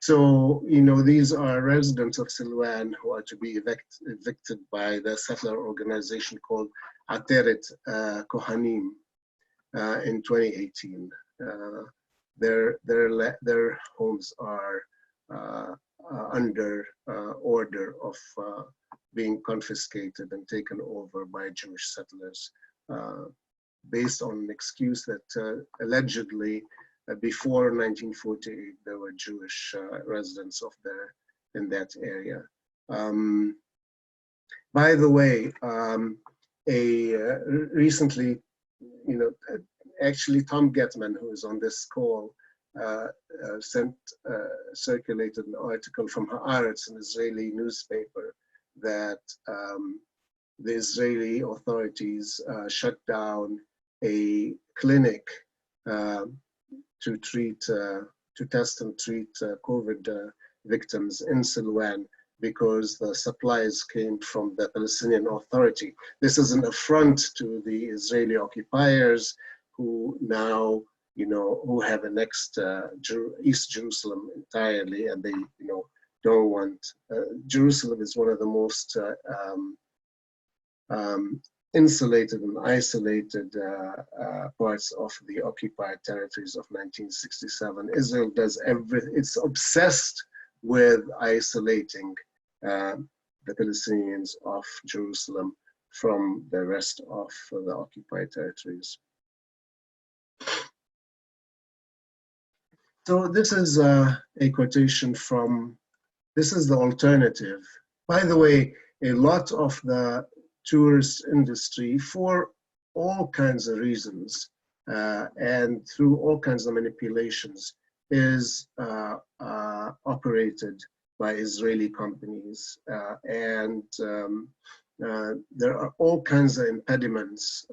So, these are residents of Silwan who are to be evicted by the settler organization called Ateret Kohanim in 2018. Their homes are under order of being confiscated and taken over by Jewish settlers based on an excuse that allegedly before 1948 there were Jewish residents in that area. By the way, recently, actually Tom Getman, who is on this call, circulated an article from Haaretz, an Israeli newspaper, that the Israeli authorities shut down a clinic to test and treat COVID victims in Silwan because the supplies came from the Palestinian Authority. This is an affront to the Israeli occupiers who now, who have annexed East Jerusalem entirely, and they, don't want, Jerusalem is one of the most insulated and isolated parts of the occupied territories of 1967. Israel does everything, it's obsessed with isolating the Palestinians of Jerusalem from the rest of the occupied territories. So this is a quotation from, this is the alternative. By the way, a lot of the tourist industry, for all kinds of reasons and through all kinds of manipulations, is operated by Israeli companies. And there are all kinds of impediments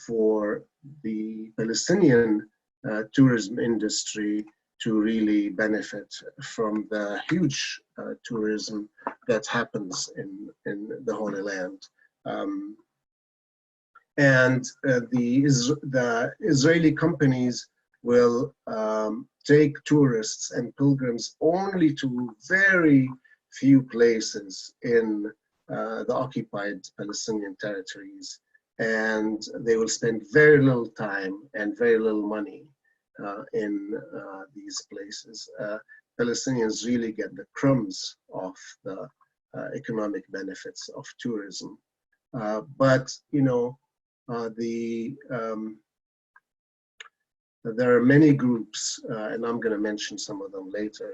for the Palestinian tourism industry to really benefit from the huge tourism that happens in the Holy Land. The Israeli companies will take tourists and pilgrims only to very few places in the occupied Palestinian territories, and they will spend very little time and very little money in these places. Palestinians really get the crumbs of the economic benefits of tourism. But there are many groups, and I'm going to mention some of them later,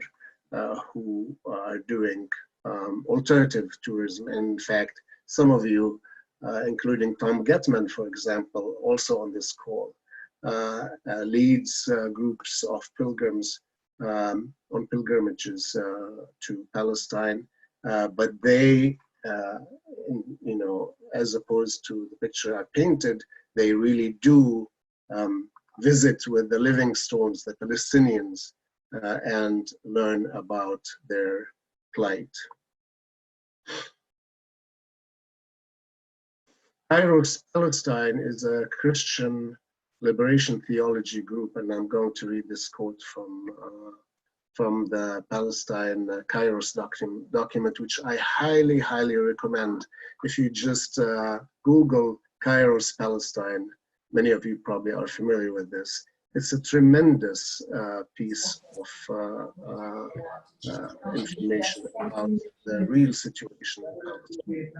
who are doing alternative tourism. And in fact, some of you, including Tom Getman, for example, also on this call, leads groups of pilgrims on pilgrimages to Palestine, but they, as opposed to the picture I painted, they really do visit with the living stones, the Palestinians, and learn about their plight. Kairos Palestine is a Christian liberation theology group, and I'm going to read this quote from the Palestine Kairos document, which I highly, highly recommend. If you just Google Kairos Palestine, many of you probably are familiar with this. It's a tremendous piece of information about the real situation in Palestine.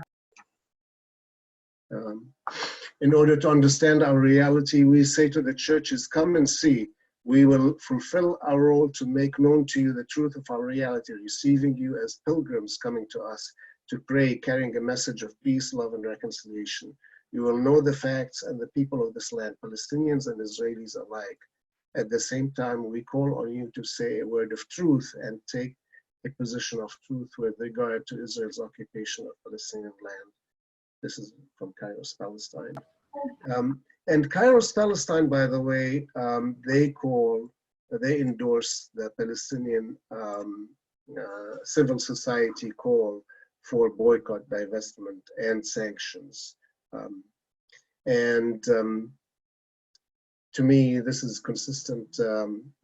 In order to understand our reality, we say to the churches, come and see. We will fulfill our role to make known to you the truth of our reality, receiving you as pilgrims coming to us to pray, carrying a message of peace, love, and reconciliation. You will know the facts and the people of this land, Palestinians and Israelis alike. At the same time, we call on you to say a word of truth and take a position of truth with regard to Israel's occupation of Palestinian land. This is from Kairos, Palestine. And Kairos, Palestine, by the way, they endorse the Palestinian civil society call for boycott, divestment, and sanctions. To me, this is consistent.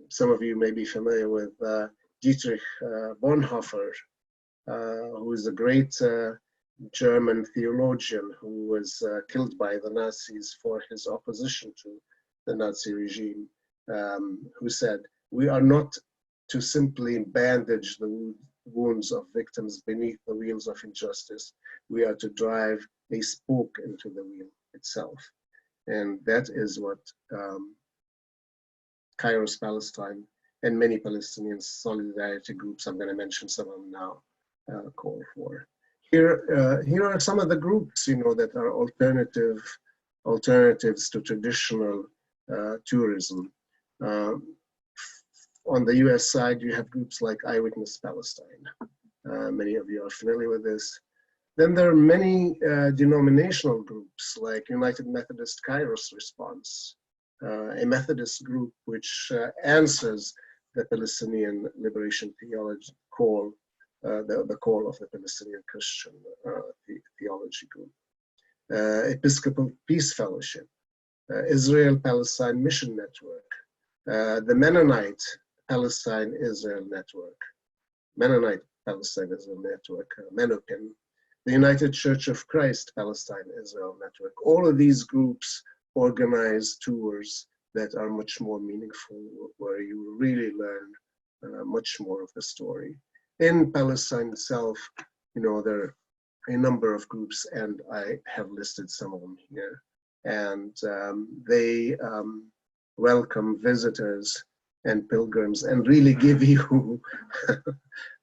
Some of you may be familiar with Dietrich Bonhoeffer, who is a great German theologian who was killed by the Nazis for his opposition to the Nazi regime, who said, "We are not to simply bandage the wounds of victims beneath the wheels of injustice. We are to drive a spoke into the wheel itself." And that is what Kairos Palestine and many Palestinian solidarity groups, I'm going to mention some of them now, call for. Here are some of the groups, that are alternatives to traditional tourism. On the US side, you have groups like Eyewitness Palestine. Many of you are familiar with this. Then there are many denominational groups like United Methodist Kairos Response, a Methodist group which answers the Palestinian Liberation Theology call, the call of the Palestinian Christian Theology group. Episcopal Peace Fellowship, Israel-Palestine Mission Network, the Mennonite Palestine-Israel Network, Mennonite Palestine-Israel Network, Menopin, the United Church of Christ Palestine-Israel Network. All of these groups organize tours that are much more meaningful, where you really learn much more of the story. In Palestine itself, there are a number of groups, and I have listed some of them here. And they welcome visitors and pilgrims and really give you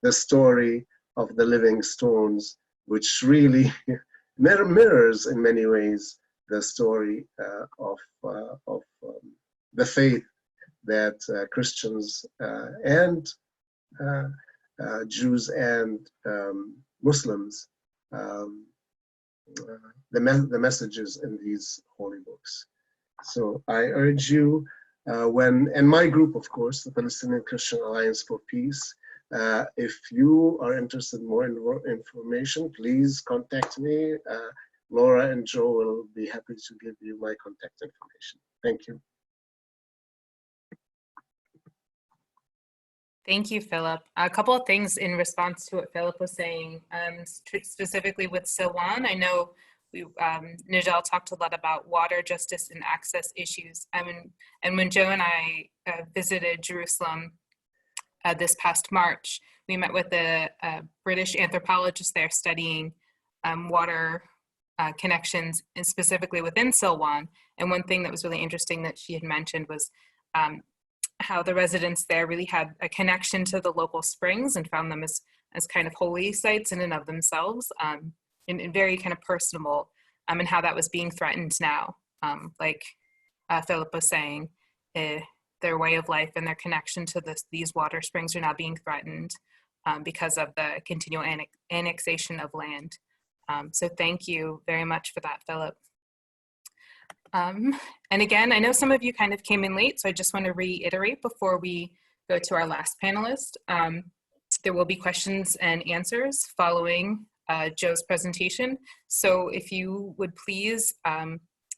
the story of the living stones, which really mirrors in many ways the story of the faith that Christians and Jews and Muslims, the messages in these holy books. So I urge you, and my group, of course, the Palestinian Christian Alliance for Peace, if you are interested in more information, please contact me. Laura and Joe will be happy to give you my contact information. Thank you. Thank you, Philip. A couple of things in response to what Philip was saying, specifically with Silwan. I know Nidal talked a lot about water, justice, and access issues. And when Joe and I visited Jerusalem this past March, we met with a British anthropologist there studying water connections, and specifically within Silwan. And one thing that was really interesting that she had mentioned was how the residents there really had a connection to the local springs and found them as kind of holy sites in and of themselves, and very kind of personable, and how that was being threatened now. Like Philip was saying, their way of life and their connection to these water springs are now being threatened because of the continual annexation of land. So thank you very much for that, Philip. And again, I know some of you kind of came in late, so I just want to reiterate before we go to our last panelist. There will be questions and answers following Joe's presentation. So if you would please,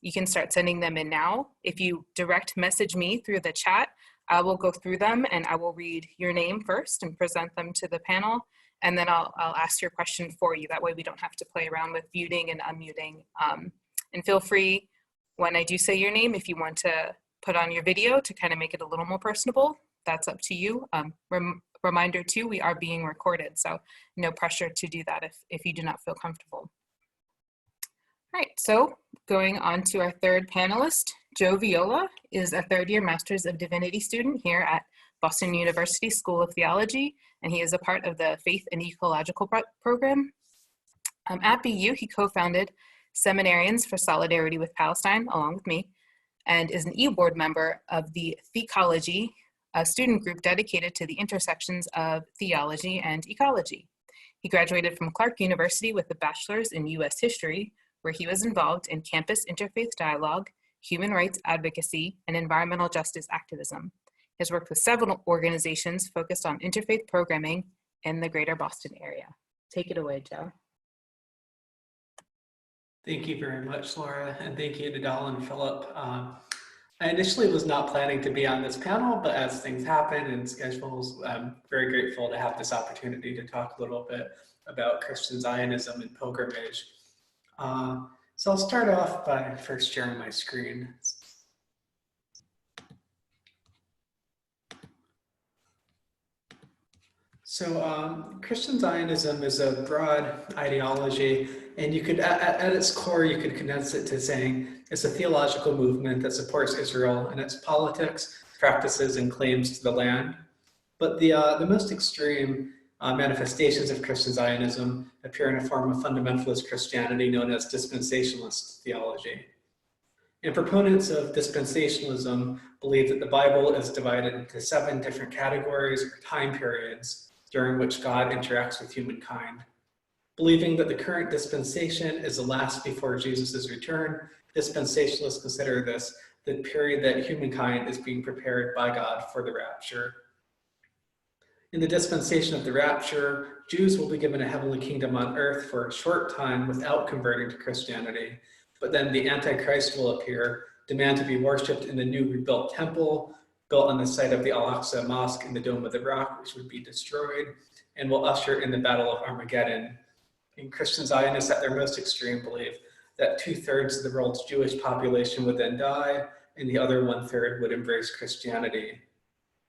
you can start sending them in now. If you direct message me through the chat, I will go through them and I will read your name first and present them to the panel. And then I'll ask your question for you. That way we don't have to play around with muting and unmuting. And feel free, when I do say your name, if you want to put on your video to kind of make it a little more personable, that's up to you. Reminder too, we are being recorded, so no pressure to do that if you do not feel comfortable. All right, so going on to our third panelist, Joe Viola is a third-year Master's of Divinity student here at Boston University School of Theology, and he is a part of the Faith and Ecological program. At BU, he co-founded Seminarians for Solidarity with Palestine, along with me, and is an e-board member of the Theology, a student group dedicated to the intersections of theology and ecology. He graduated from Clark University with a bachelor's in U.S. history, where he was involved in campus interfaith dialogue, human rights advocacy, and environmental justice activism. He has worked with several organizations focused on interfaith programming in the greater Boston area. Take it away, Joe. Thank you very much, Laura, and thank you, Nidal and Philip. I initially was not planning to be on this panel, but as things happen and schedules, I'm very grateful to have this opportunity to talk a little bit about Christian Zionism and pilgrimage. So I'll start off by first sharing my screen. So Christian Zionism is a broad ideology, and you could, at its core, you could condense it to saying it's a theological movement that supports Israel and its politics, practices, and claims to the land. But the most extreme manifestations of Christian Zionism appear in a form of fundamentalist Christianity known as dispensationalist theology. And proponents of dispensationalism believe that the Bible is divided into 7 different categories or time periods during which God interacts with humankind. Believing that the current dispensation is the last before Jesus' return, dispensationalists consider this the period that humankind is being prepared by God for the rapture. In the dispensation of the rapture, Jews will be given a heavenly kingdom on earth for a short time without converting to Christianity, but then the Antichrist will appear, demand to be worshipped in the new rebuilt temple, built on the site of the Al-Aqsa Mosque in the Dome of the Rock, which would be destroyed, and will usher in the Battle of Armageddon. And Christian Zionists at their most extreme believe that 2/3 of the world's Jewish population would then die, and the other 1/3 would embrace Christianity.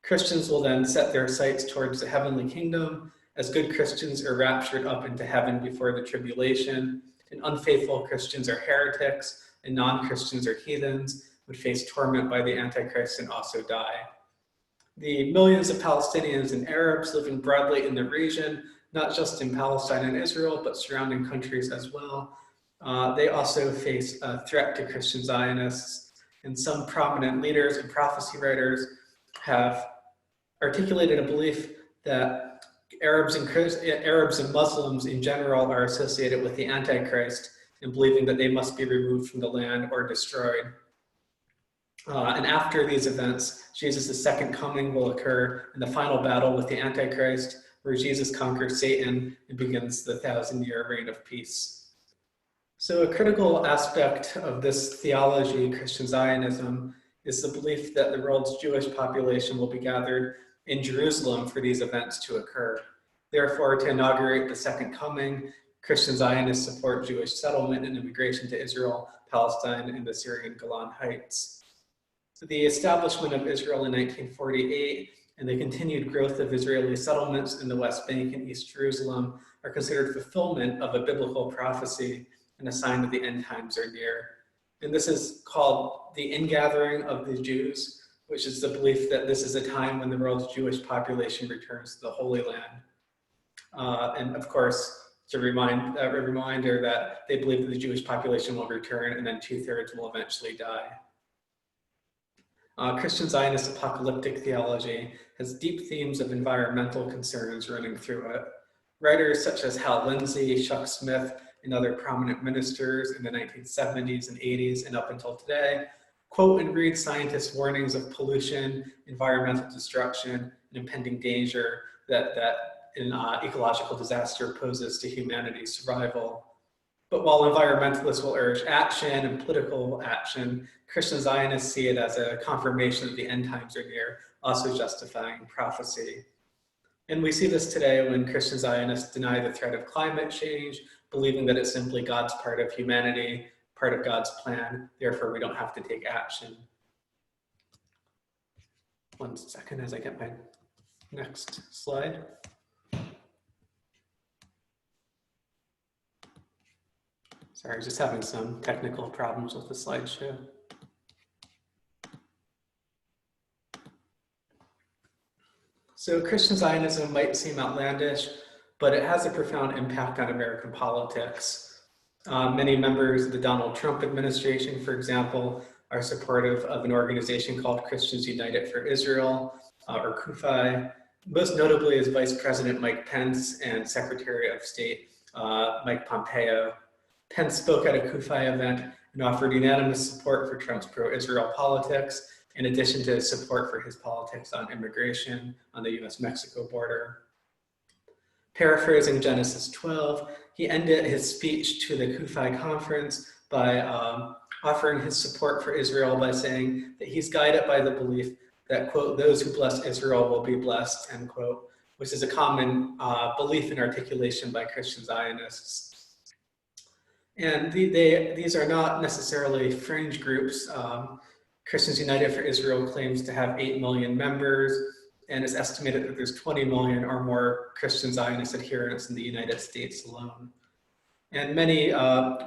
Christians will then set their sights towards the heavenly kingdom, as good Christians are raptured up into heaven before the tribulation, and unfaithful Christians are heretics, and non-Christians are heathens, would face torment by the Antichrist and also die. The millions of Palestinians and Arabs living broadly in the region, not just in Palestine and Israel, but surrounding countries as well, they also face a threat to Christian Zionists, and some prominent leaders and prophecy writers have articulated a belief that Arabs and Muslims in general are associated with the Antichrist, and believing that they must be removed from the land or destroyed. And after these events, Jesus' second coming will occur in the final battle with the Antichrist, where Jesus conquers Satan and begins the 1,000-year reign of peace. So a critical aspect of this theology, Christian Zionism, is the belief that the world's Jewish population will be gathered in Jerusalem for these events to occur. Therefore, to inaugurate the second coming, Christian Zionists support Jewish settlement and immigration to Israel, Palestine, and the Syrian Golan Heights. So the establishment of Israel in 1948 and the continued growth of Israeli settlements in the West Bank and East Jerusalem are considered fulfillment of a biblical prophecy and a sign that the end times are near. And this is called the ingathering of the Jews, which is the belief that this is a time when the world's Jewish population returns to the Holy Land. And of course, a reminder that they believe that the Jewish population will return and then 2/3 will eventually die. Christian Zionist apocalyptic theology has deep themes of environmental concerns running through it. Writers such as Hal Lindsey, Chuck Smith, and other prominent ministers in the 1970s and 80s and up until today quote and read scientists' warnings of pollution, environmental destruction, and impending danger that an ecological disaster poses to humanity's survival. But while environmentalists will urge action and political action, Christian Zionists see it as a confirmation that the end times are near, also justifying prophecy. And we see this today when Christian Zionists deny the threat of climate change, believing that it's simply God's part of humanity, part of God's plan, therefore we don't have to take action. One second as I get my next slide. Sorry, just having some technical problems with the slideshow. So Christian Zionism might seem outlandish, but it has a profound impact on American politics. Many members of the Donald Trump administration, for example, are supportive of an organization called Christians United for Israel, or CUFI. Most notably is Vice President Mike Pence and Secretary of State Mike Pompeo. Pence spoke at a CUFI event and offered unanimous support for Trump's pro-Israel politics, in addition to support for his politics on immigration on the US-Mexico border. Paraphrasing Genesis 12, he ended his speech to the CUFI conference by offering his support for Israel by saying that he's guided by the belief that, quote, those who bless Israel will be blessed, end quote, which is a common belief and articulation by Christian Zionists. And these are not necessarily fringe groups. Christians United for Israel claims to have 8 million members, and it's estimated that there's 20 million or more Christian Zionist adherents in the United States alone. And many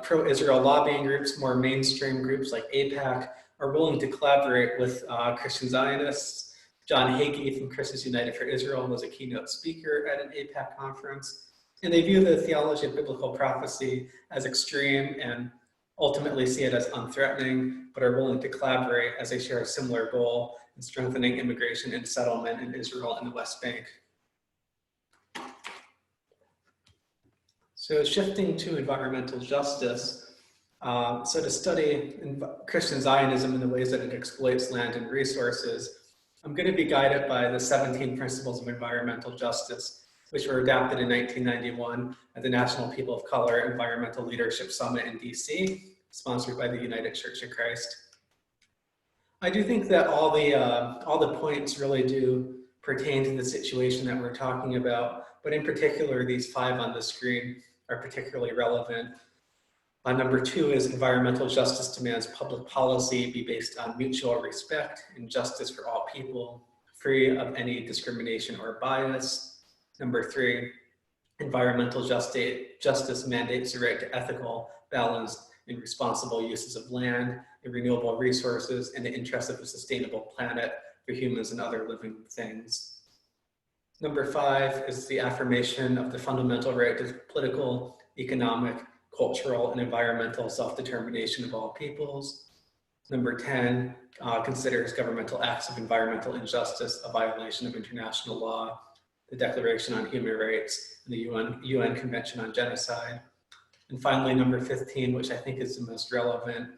pro-Israel lobbying groups, more mainstream groups like AIPAC, are willing to collaborate with Christian Zionists. John Hagee from Christians United for Israel was a keynote speaker at an AIPAC conference. And they view the theology of biblical prophecy as extreme and ultimately see it as unthreatening, but are willing to collaborate as they share a similar goal in strengthening immigration and settlement in Israel and the West Bank. So shifting to environmental justice, so to study Christian Zionism in the ways that it exploits land and resources, I'm going to be guided by the 17 principles of environmental justice, which were adapted in 1991 at the National People of Color Environmental Leadership Summit in DC, sponsored by the United Church of Christ. I do think that all the points really do pertain to the situation that we're talking about, but in particular, these 5 on the screen are particularly relevant. Number 2 is environmental justice demands public policy be based on mutual respect and justice for all people, free of any discrimination or bias. Number 3, environmental justice mandates the right to ethical, balanced, and responsible uses of land and renewable resources in the interest of a sustainable planet for humans and other living things. Number 5 is the affirmation of the fundamental right to political, economic, cultural, and environmental self-determination of all peoples. Number 10 considers governmental acts of environmental injustice a violation of international law, the Declaration on Human Rights, and the UN Convention on Genocide. And finally, number 15, which I think is the most relevant,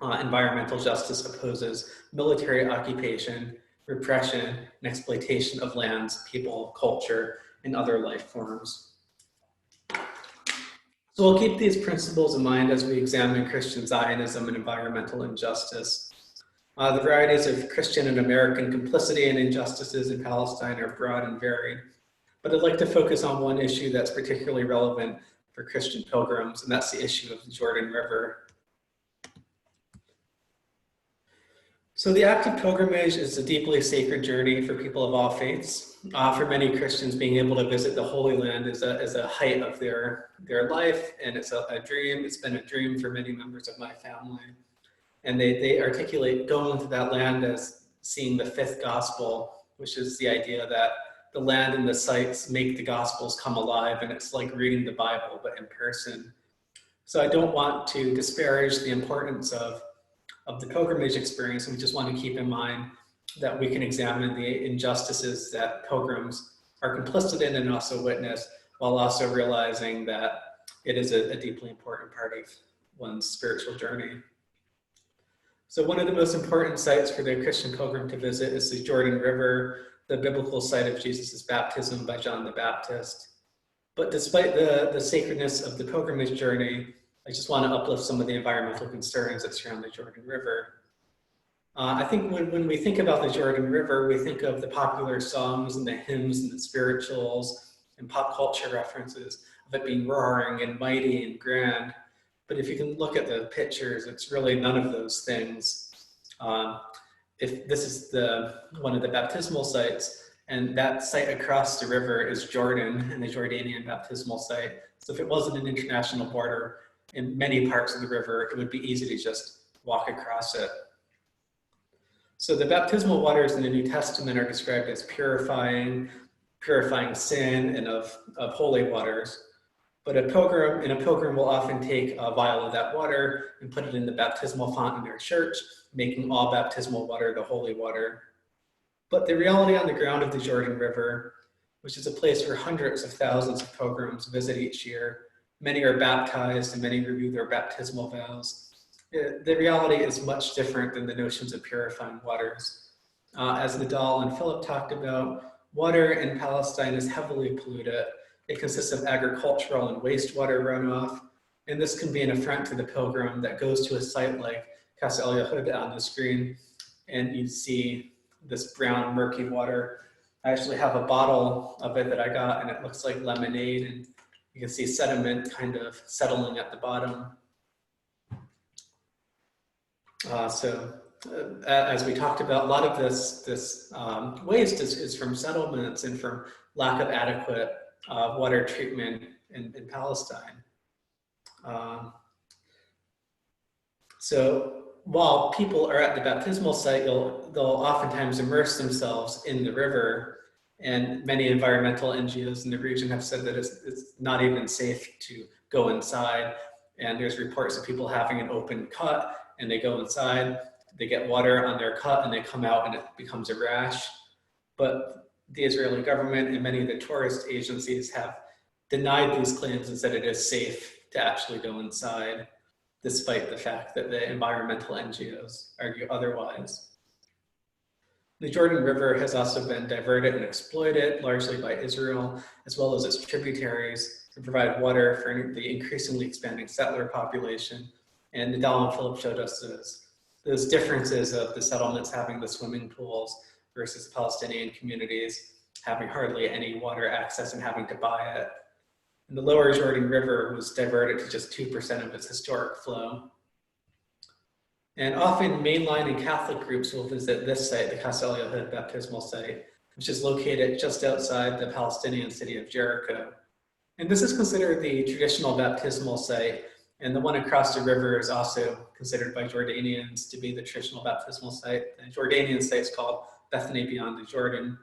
environmental justice opposes military occupation, repression, and exploitation of lands, people, culture, and other life forms. So we'll keep these principles in mind as we examine Christian Zionism and environmental injustice. The varieties of Christian and American complicity and injustices in Palestine are broad and varied, but I'd like to focus on one issue that's particularly relevant for Christian pilgrims, and that's the issue of the Jordan River. So the act of pilgrimage is a deeply sacred journey for people of all faiths. For many Christians, being able to visit the Holy Land is a height of their life, and it's a dream. It's been a dream for many members of my family. And they articulate going to that land as seeing the 5th gospel, which is the idea that the land and the sites make the gospels come alive, and it's like reading the Bible, but in person. So I don't want to disparage the importance of the pilgrimage experience. We just want to keep in mind that we can examine the injustices that pilgrims are complicit in and also witness, while also realizing that it is a deeply important part of one's spiritual journey. So one of the most important sites for the Christian pilgrim to visit is the Jordan River, the biblical site of Jesus' baptism by John the Baptist. But despite the sacredness of the pilgrimage journey, I just want to uplift some of the environmental concerns that surround the Jordan River. I think when we think about the Jordan River, we think of the popular songs and the hymns and the spirituals and pop culture references of it being roaring and mighty and grand. But if you can look at the pictures, it's really none of those things. If this is one of the baptismal sites, and that site across the river is Jordan and the Jordanian baptismal site. So if it wasn't an international border, in many parts of the river, it would be easy to just walk across it. So the baptismal waters in the New Testament are described as purifying sin and of holy waters. But a pilgrim will often take a vial of that water and put it in the baptismal font in their church, making all baptismal water the holy water. But the reality on the ground of the Jordan River, which is a place where hundreds of thousands of pilgrims visit each year, many are baptized and many renew their baptismal vows. The reality is much different than the notions of purifying waters. As Nidal and Philip talked about, water in Palestine is heavily polluted. It consists of agricultural and wastewater runoff, and this can be an affront to the pilgrim that goes to a site like Qas al-Yahud on the screen, and you see this brown, murky water. I actually have a bottle of it that I got, and it looks like lemonade, and you can see sediment kind of settling at the bottom. As we talked about, a lot of this waste is from settlements and from lack of adequate water treatment in Palestine. So while people are at the baptismal site, they'll oftentimes immerse themselves in the river, and many environmental NGOs in the region have said that it's not even safe to go inside. And there's reports of people having an open cut, and they go inside, they get water on their cut, and they come out and it becomes a rash. But the Israeli government and many of the tourist agencies have denied these claims and said it is safe to actually go inside, despite the fact that the environmental NGOs argue otherwise. The Jordan River has also been diverted and exploited largely by Israel, as well as its tributaries, to provide water for the increasingly expanding settler population. And Nidal and Philip showed us those differences of the settlements having the swimming pools versus the Palestinian communities having hardly any water access and having to buy it. And the lower Jordan River was diverted to just 2% of its historic flow. And often mainline and Catholic groups will visit this site, the Qas al-Yahud baptismal site, which is located just outside the Palestinian city of Jericho. And this is considered the traditional baptismal site, and the one across the river is also considered by Jordanians to be the traditional baptismal site. The Jordanian site is called Bethany Beyond the Jordan.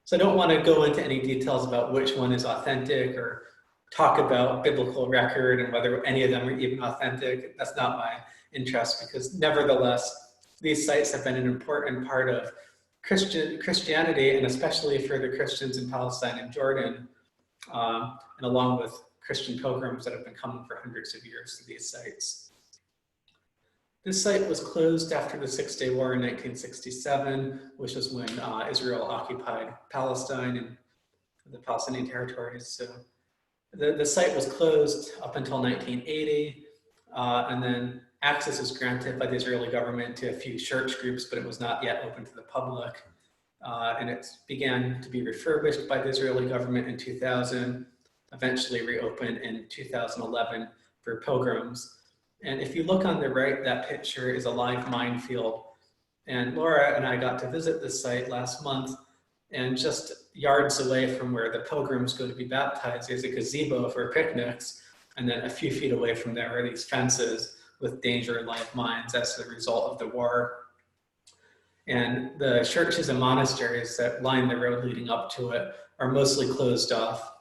So I don't want to go into any details about which one is authentic or talk about biblical record and whether any of them are even authentic. That's not my interest, because nevertheless, these sites have been an important part of Christianity, and especially for the Christians in Palestine and Jordan, and along with Christian pilgrims that have been coming for hundreds of years to these sites. This site was closed after the Six-Day War in 1967, which was when Israel occupied Palestine and the Palestinian territories. So the site was closed up until 1980, and then access was granted by the Israeli government to a few church groups, but it was not yet open to the public. And it began to be refurbished by the Israeli government in 2000, eventually reopened in 2011 for pilgrims. And if you look on the right, that picture is a live minefield. And Laura and I got to visit this site last month, and just yards away from where the pilgrims go to be baptized, there's a gazebo for picnics. And then a few feet away from there are these fences with danger live mines as a result of the war. And the churches and monasteries that line the road leading up to it are mostly closed off.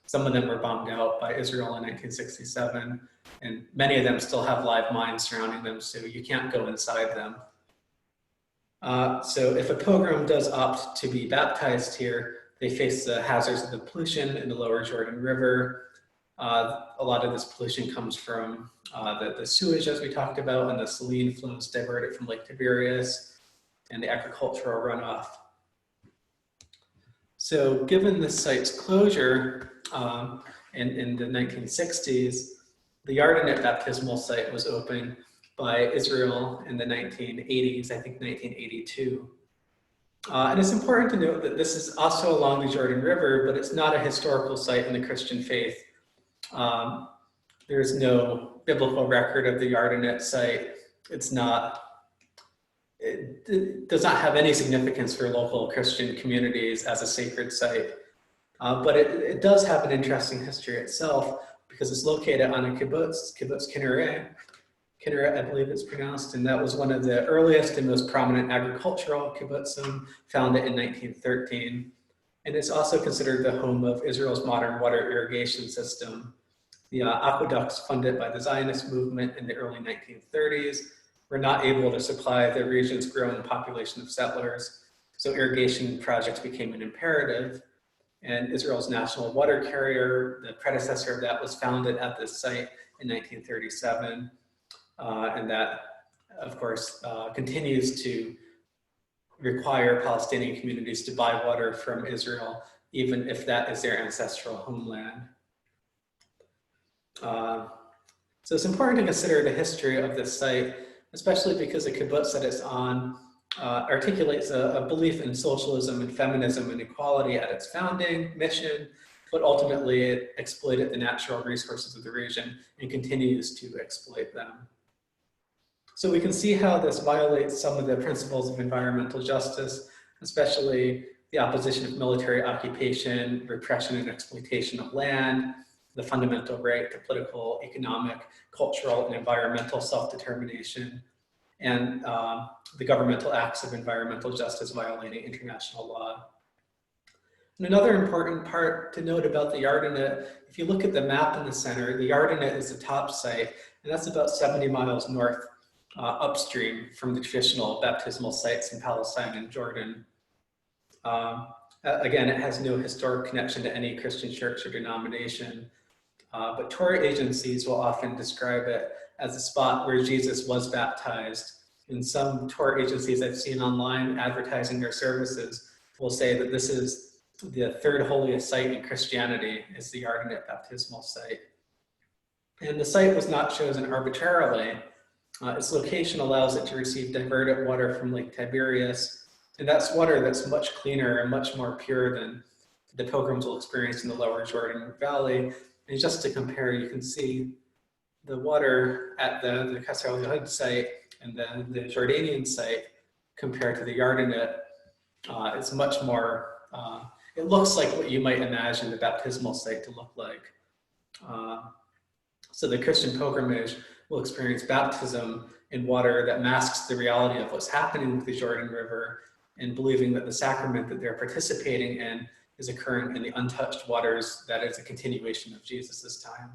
Some of them were bombed out by Israel in 1967, and many of them still have live mines surrounding them, so you can't go inside them. So if a pilgrim does opt to be baptized here, they face the hazards of the pollution in the lower Jordan River. A lot of this pollution comes from the sewage, as we talked about, and the saline flows diverted from Lake Tiberias, and the agricultural runoff. So given the site's closure in the 1960s, the Yardenit baptismal site was opened by Israel in the 1980s, I think 1982. And it's important to note that this is also along the Jordan River, but it's not a historical site in the Christian faith. There's no biblical record of the Yardenit site. It does not have any significance for local Christian communities as a sacred site. But it does have an interesting history itself, because it's located on a kibbutz Kinneret, I believe it's pronounced, and that was one of the earliest and most prominent agricultural kibbutzim, founded in 1913. And it's also considered the home of Israel's modern water irrigation system. The aqueducts funded by the Zionist movement in the early 1930s were not able to supply the region's growing population of settlers, so irrigation projects became an imperative. And Israel's national water carrier, the predecessor of that, was founded at this site in 1937. And that, of course, continues to require Palestinian communities to buy water from Israel, even if that is their ancestral homeland. So it's important to consider the history of this site, especially because the kibbutz that it's on articulates a belief in socialism and feminism and equality at its founding mission, but ultimately it exploited the natural resources of the region and continues to exploit them. So we can see how this violates some of the principles of environmental justice, especially the opposition of military occupation, repression and exploitation of land, the fundamental right to political, economic, cultural, and environmental self-determination, and the governmental acts of environmental justice violating international law. And another important part to note about the Yardenit, if you look at the map in the center, the Yardenit is the top site, and that's about 70 miles north upstream from the traditional baptismal sites in Palestine and Jordan. Again, it has no historic connection to any Christian church or denomination, but Torah agencies will often describe it as a spot where Jesus was baptized. And some Torah agencies I've seen online advertising their services will say that this is the third holiest site in Christianity, is the Yardenit baptismal site. And the site was not chosen arbitrarily. Its location allows it to receive diverted water from Lake Tiberias, and that's water that's much cleaner and much more pure than the pilgrims will experience in the lower Jordan Valley. And just to compare, you can see the water at the Qasr al-Yahud site and then the Jordanian site compared to the Yardenit. It's much more, it looks like what you might imagine the baptismal site to look like. So the Christian pilgrimage will experience baptism in water that masks the reality of what's happening with the Jordan River, and believing that the sacrament that they're participating in is occurring in the untouched waters that is a continuation of Jesus's time.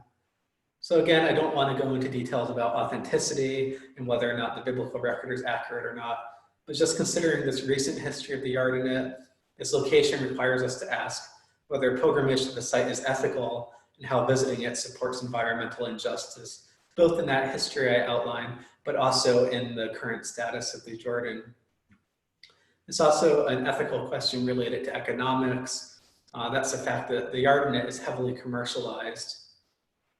So again, I don't want to go into details about authenticity and whether or not the biblical record is accurate or not, but just considering this recent history of the Yardenit, its location requires us to ask whether pilgrimage to the site is ethical and how visiting it supports environmental injustice, both in that history I outlined, but also in the current status of the Jordan. It's also an ethical question related to economics. That's the fact that the Yardenit is heavily commercialized.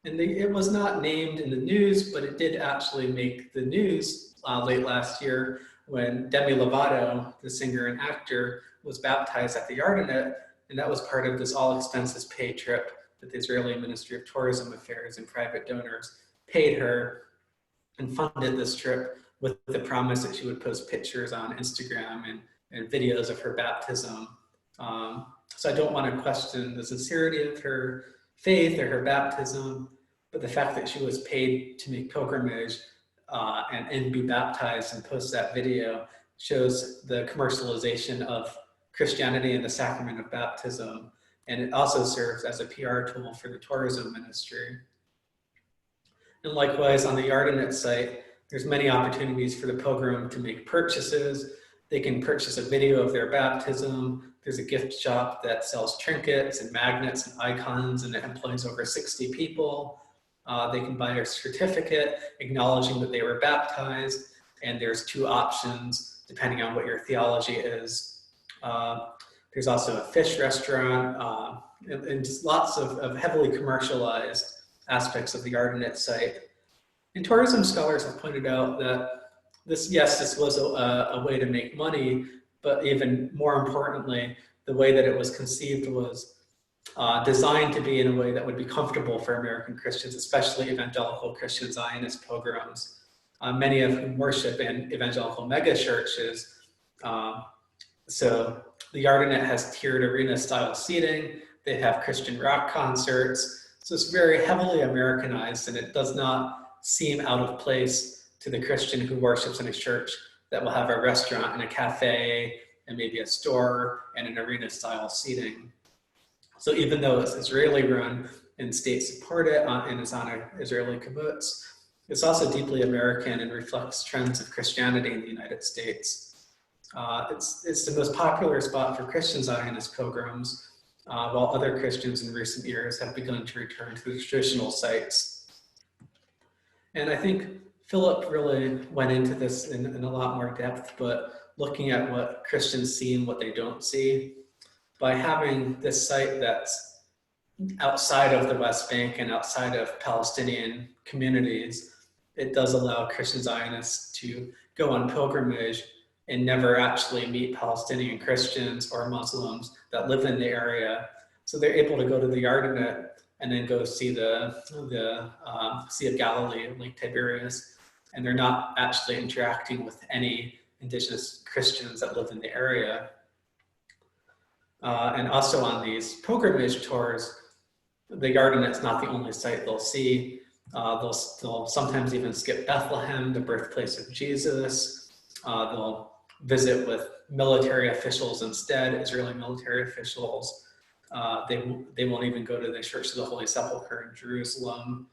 And it was not named in the news, but it did actually make the news late last year when Demi Lovato, the singer and actor, was baptized at the Yardenit, and that was part of this all-expenses-paid trip that the Israeli Ministry of Tourism Affairs and private donors paid her and funded this trip with the promise that she would post pictures on Instagram and videos of her baptism. So I don't want to question the sincerity of her faith or her baptism, but the fact that she was paid to make pilgrimage and be baptized and post that video shows the commercialization of Christianity and the sacrament of baptism. And it also serves as a PR tool for the tourism ministry. And likewise, on the Yardenit site, there's many opportunities for the pilgrim to make purchases. They can purchase a video of their baptism. There's a gift shop that sells trinkets and magnets and icons, and it employs over 60 people. They can buy a certificate acknowledging that they were baptized, and there's 2 options depending on what your theology is. There's also a fish restaurant, and just lots of heavily commercialized aspects of the Yardenit site. And tourism scholars have pointed out that this was a way to make money, but even more importantly, the way that it was conceived was designed to be in a way that would be comfortable for American Christians, especially evangelical Christian Zionist pilgrims, many of whom worship in evangelical mega churches. So the Yardenit has tiered arena style seating. They have Christian rock concerts. So it's very heavily Americanized, and it does not seem out of place to the Christian who worships in a church that will have a restaurant and a cafe and maybe a store and an arena-style seating. So even though it's Israeli-run and state support it and it's on an Israeli kibbutz, it's also deeply American and reflects trends of Christianity in the United States. It's the most popular spot for Christian Zionist pilgrims, while other Christians in recent years have begun to return to the traditional sites. And I think Philip really went into this in a lot more depth, but looking at what Christians see and what they don't see, by having this site that's outside of the West Bank and outside of Palestinian communities, it does allow Christian Zionists to go on pilgrimage and never actually meet Palestinian Christians or Muslims that live in the area. So they're able to go to the Yardenit and then go see the Sea of Galilee, Lake Tiberias, and they're not actually interacting with any indigenous Christians that live in the area. And also on these pilgrimage tours, the Yardenit's not the only site they'll see. They'll sometimes even skip Bethlehem, the birthplace of Jesus. They'll visit with military officials instead, Israeli military officials. They won't even go to the Church of the Holy Sepulchre in Jerusalem.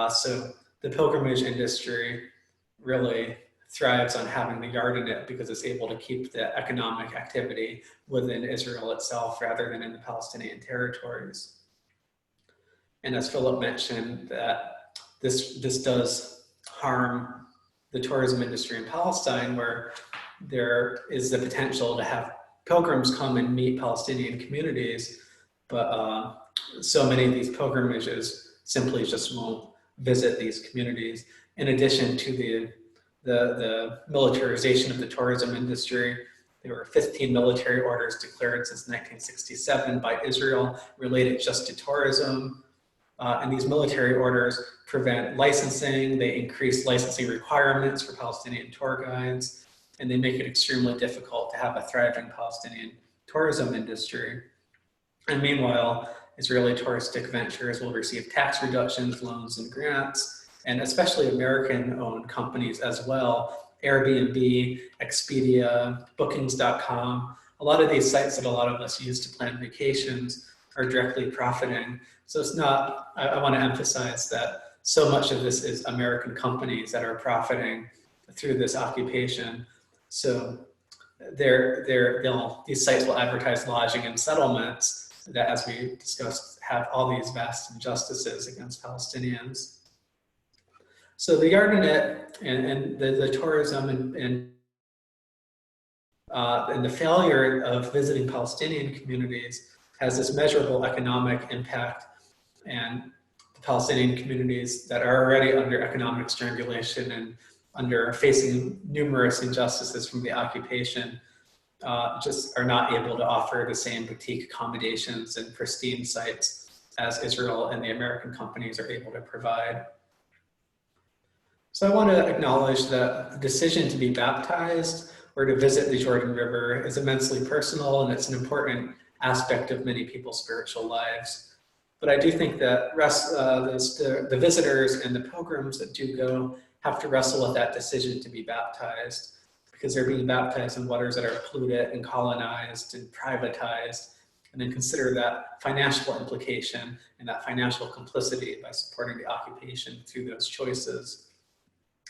So the pilgrimage industry really thrives on having the Yardenit because it's able to keep the economic activity within Israel itself rather than in the Palestinian territories. And as Philip mentioned, that this does harm the tourism industry in Palestine, where there is the potential to have pilgrims come and meet Palestinian communities, but so many of these pilgrimages simply just won't visit these communities. In addition to the militarization of the tourism industry, there were 15 military orders declared since 1967 by Israel related just to tourism. And these military orders prevent licensing, they increase licensing requirements for Palestinian tour guides, and they make it extremely difficult to have a thriving Palestinian tourism industry. And meanwhile, Israeli touristic ventures will receive tax reductions, loans, and grants, and especially American-owned companies as well, Airbnb, Expedia, Bookings.com. A lot of these sites that a lot of us use to plan vacations are directly profiting. So it's not, I want to emphasize that so much of this is American companies that are profiting through this occupation. So these sites will advertise lodging and settlements that, as we discussed, have all these vast injustices against Palestinians. So the Yardenit and the tourism and the failure of visiting Palestinian communities has this measurable economic impact, and the Palestinian communities that are already under economic strangulation and under facing numerous injustices from the occupation just are not able to offer the same boutique accommodations and pristine sites as Israel and the American companies are able to provide. So I want to acknowledge that the decision to be baptized or to visit the Jordan River is immensely personal, and it's an important aspect of many people's spiritual lives. But I do think that the visitors and the pilgrims that do go have to wrestle with that decision to be baptized, because they're being baptized in waters that are polluted and colonized and privatized, and then consider that financial implication and that financial complicity by supporting the occupation through those choices.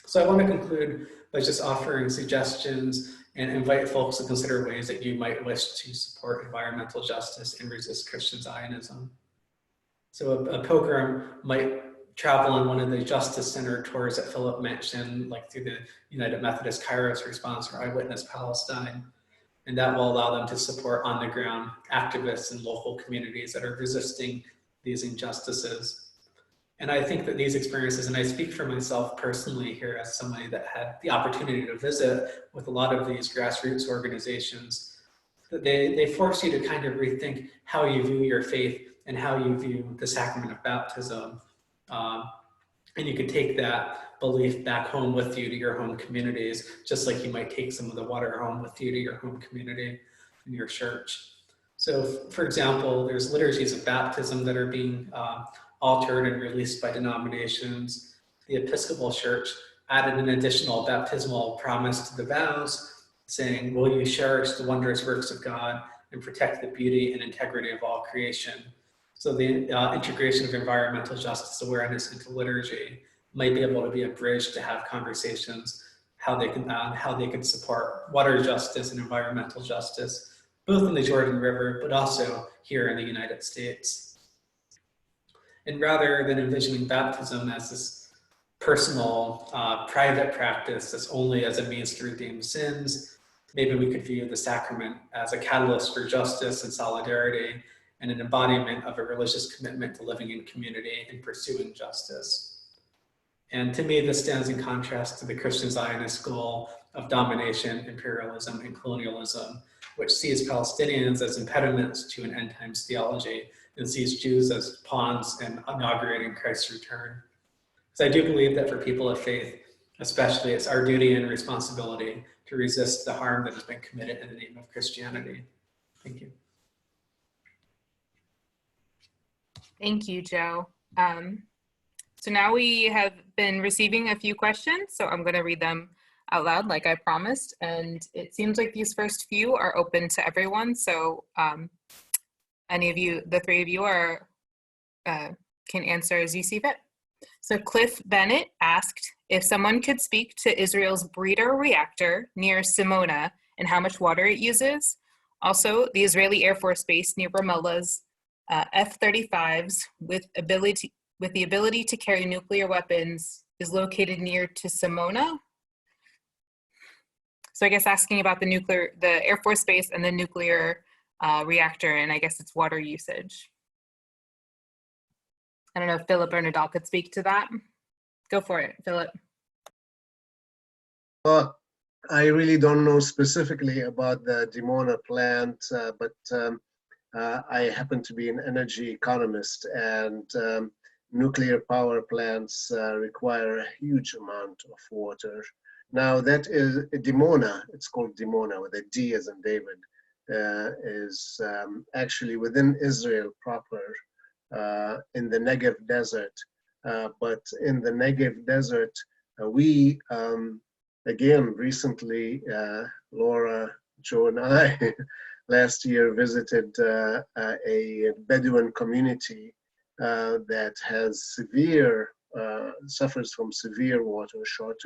So I want to conclude by just offering suggestions and invite folks to consider ways that you might wish to support environmental justice and resist Christian Zionism. So a pilgrim might travel on one of the Justice Center tours that Philip mentioned, like through the United Methodist Kairos Response or Eyewitness Palestine, and that will allow them to support on-the-ground activists in local communities that are resisting these injustices. And I think that these experiences, and I speak for myself personally here as somebody that had the opportunity to visit with a lot of these grassroots organizations, that they force you to kind of rethink how you view your faith and how you view the sacrament of baptism. And you can take that belief back home with you to your home communities, just like you might take some of the water home with you to your home community and your church. So for example, there's liturgies of baptism that are being altered and released by denominations. The Episcopal Church added an additional baptismal promise to the vows, saying, "Will you cherish the wondrous works of God and protect the beauty and integrity of all creation?" So the integration of environmental justice awareness into liturgy might be able to be a bridge to have conversations how they can support water justice and environmental justice, both in the Jordan River, but also here in the United States. And rather than envisioning baptism as this personal, private practice that's only as a means to redeem sins, maybe we could view the sacrament as a catalyst for justice and solidarity and an embodiment of a religious commitment to living in community and pursuing justice. And to me, this stands in contrast to the Christian Zionist goal of domination, imperialism, and colonialism, which sees Palestinians as impediments to an end times theology and sees Jews as pawns in inaugurating Christ's return. So I do believe that for people of faith, especially, it's our duty and responsibility to resist the harm that has been committed in the name of Christianity. Thank you. Thank you, Joe. So now we have been receiving a few questions, so I'm going to read them out loud like I promised. And it seems like these first few are open to everyone. So any of you, the three of you can answer as you see fit. So Cliff Bennett asked if someone could speak to Israel's breeder reactor near Simona and how much water it uses. Also, the Israeli Air Force Base near Ramallah's F-35s with the ability to carry nuclear weapons is located near to Simona. So I guess asking about the Air Force Base and the nuclear reactor, and I guess it's water usage. I don't know if Philip or Nidal could speak to that. Go for it, Philip. I really don't know specifically about the Dimona plant, but I happen to be an energy economist, and nuclear power plants require a huge amount of water. Now that is Dimona, it's called Dimona with a D as in David, is actually within Israel proper in the Negev desert. But in the Negev desert, we, again, recently, Laura, Joe and I last year visited a Bedouin community that has suffers from severe water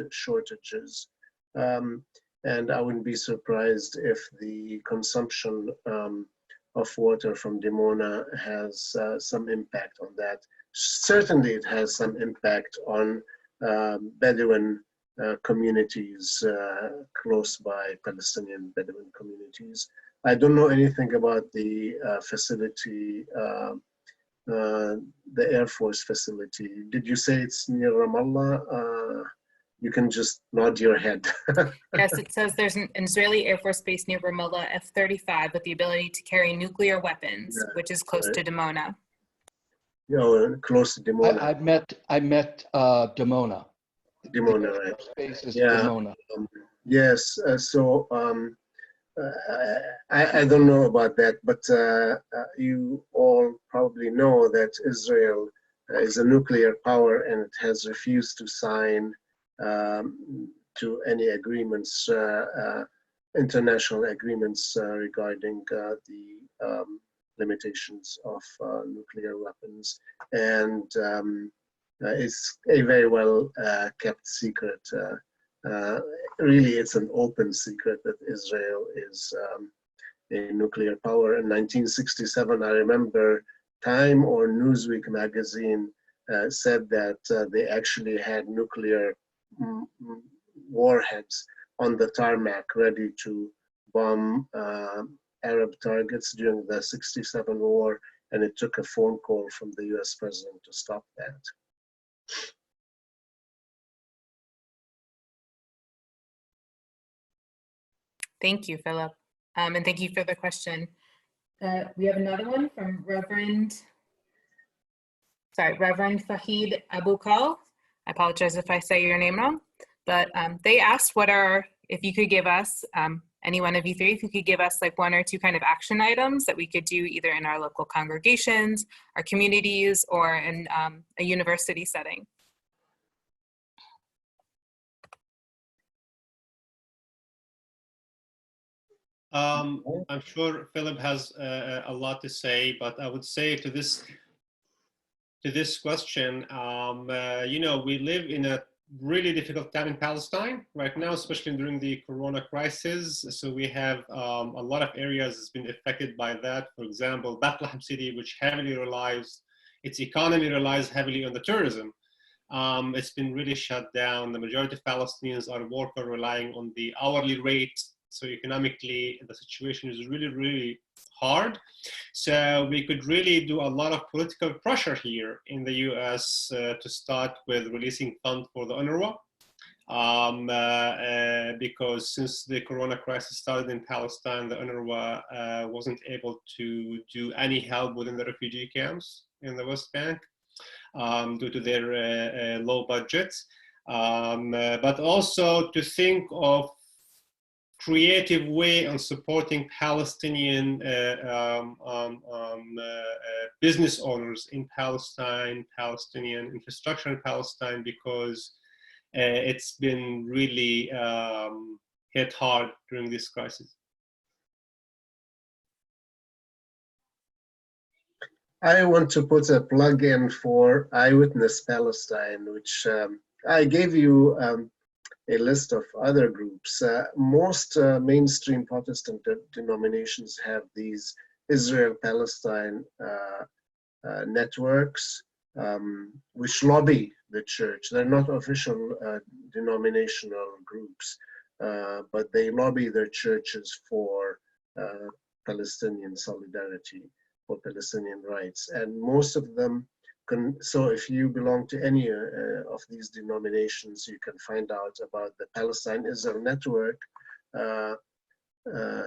shortages. And I wouldn't be surprised if the consumption of water from Dimona has some impact on that. Certainly it has some impact on Bedouin communities close by, Palestinian Bedouin communities. I don't know anything about the facility, the Air Force facility. Did you say it's near Ramallah? You can just nod your head. Yes, it says there's an Israeli Air Force Base near Ramallah, F-35, with the ability to carry nuclear weapons, which is close to Dimona. Close to Dimona. I met Dimona. Dimona, right? Space is Yeah. Dimona. Yes. I don't know about that, but you all probably know that Israel is a nuclear power and it has refused to sign to any agreements, international agreements regarding the limitations of nuclear weapons. And it's a very well kept secret. Really, it's an open secret that Israel is a nuclear power. In 1967, I remember Time or Newsweek magazine said that they actually had nuclear warheads on the tarmac ready to bomb Arab targets during the 67 war, and it took a phone call from the US president to stop that. Thank you, Philip. And thank you for the question. We have another one from Reverend Fahid Abukal. I apologize if I say your name wrong, but they asked if you could give us, any one of you three, if you could give us like one or two kind of action items that we could do either in our local congregations, our communities, or in a university setting. I'm sure Philip has a lot to say, but I would say to this question, you know, we live in a really difficult time in Palestine right now, especially during the Corona crisis. So we have a lot of areas that's been affected by that. For example, Bethlehem City, which heavily relies, its economy relies heavily on the tourism. It's been really shut down. The majority of Palestinians are workers relying on the hourly rate. So economically, the situation is really, really hard. So we could really do a lot of political pressure here in the US to start with releasing funds for the UNRWA. Because since the Corona crisis started in Palestine, the UNRWA wasn't able to do any help within the refugee camps in the West Bank due to their low budgets. But also to think of creative way on supporting Palestinian business owners in Palestine, Palestinian infrastructure in Palestine, because it's been really hit hard during this crisis. I want to put a plug in for Eyewitness Palestine, which I gave you a list of other groups. Most mainstream Protestant denominations have these Israel-Palestine networks, which lobby the church. They're not official denominational groups, but they lobby their churches for Palestinian solidarity, for Palestinian rights. And most of them so if you belong to any of these denominations, you can find out about the Palestine Israel network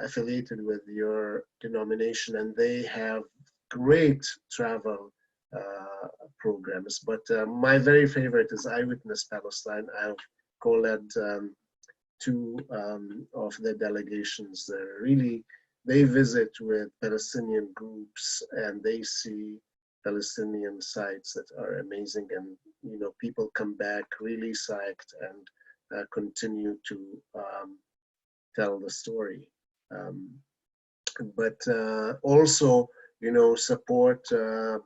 affiliated with your denomination, and they have great travel programs. But my very favorite is Eyewitness Palestine. I've co-led two of the delegations. They visit with Palestinian groups, and they see Palestinian sites that are amazing, and you know, people come back really psyched and continue to tell the story. But also, you know, support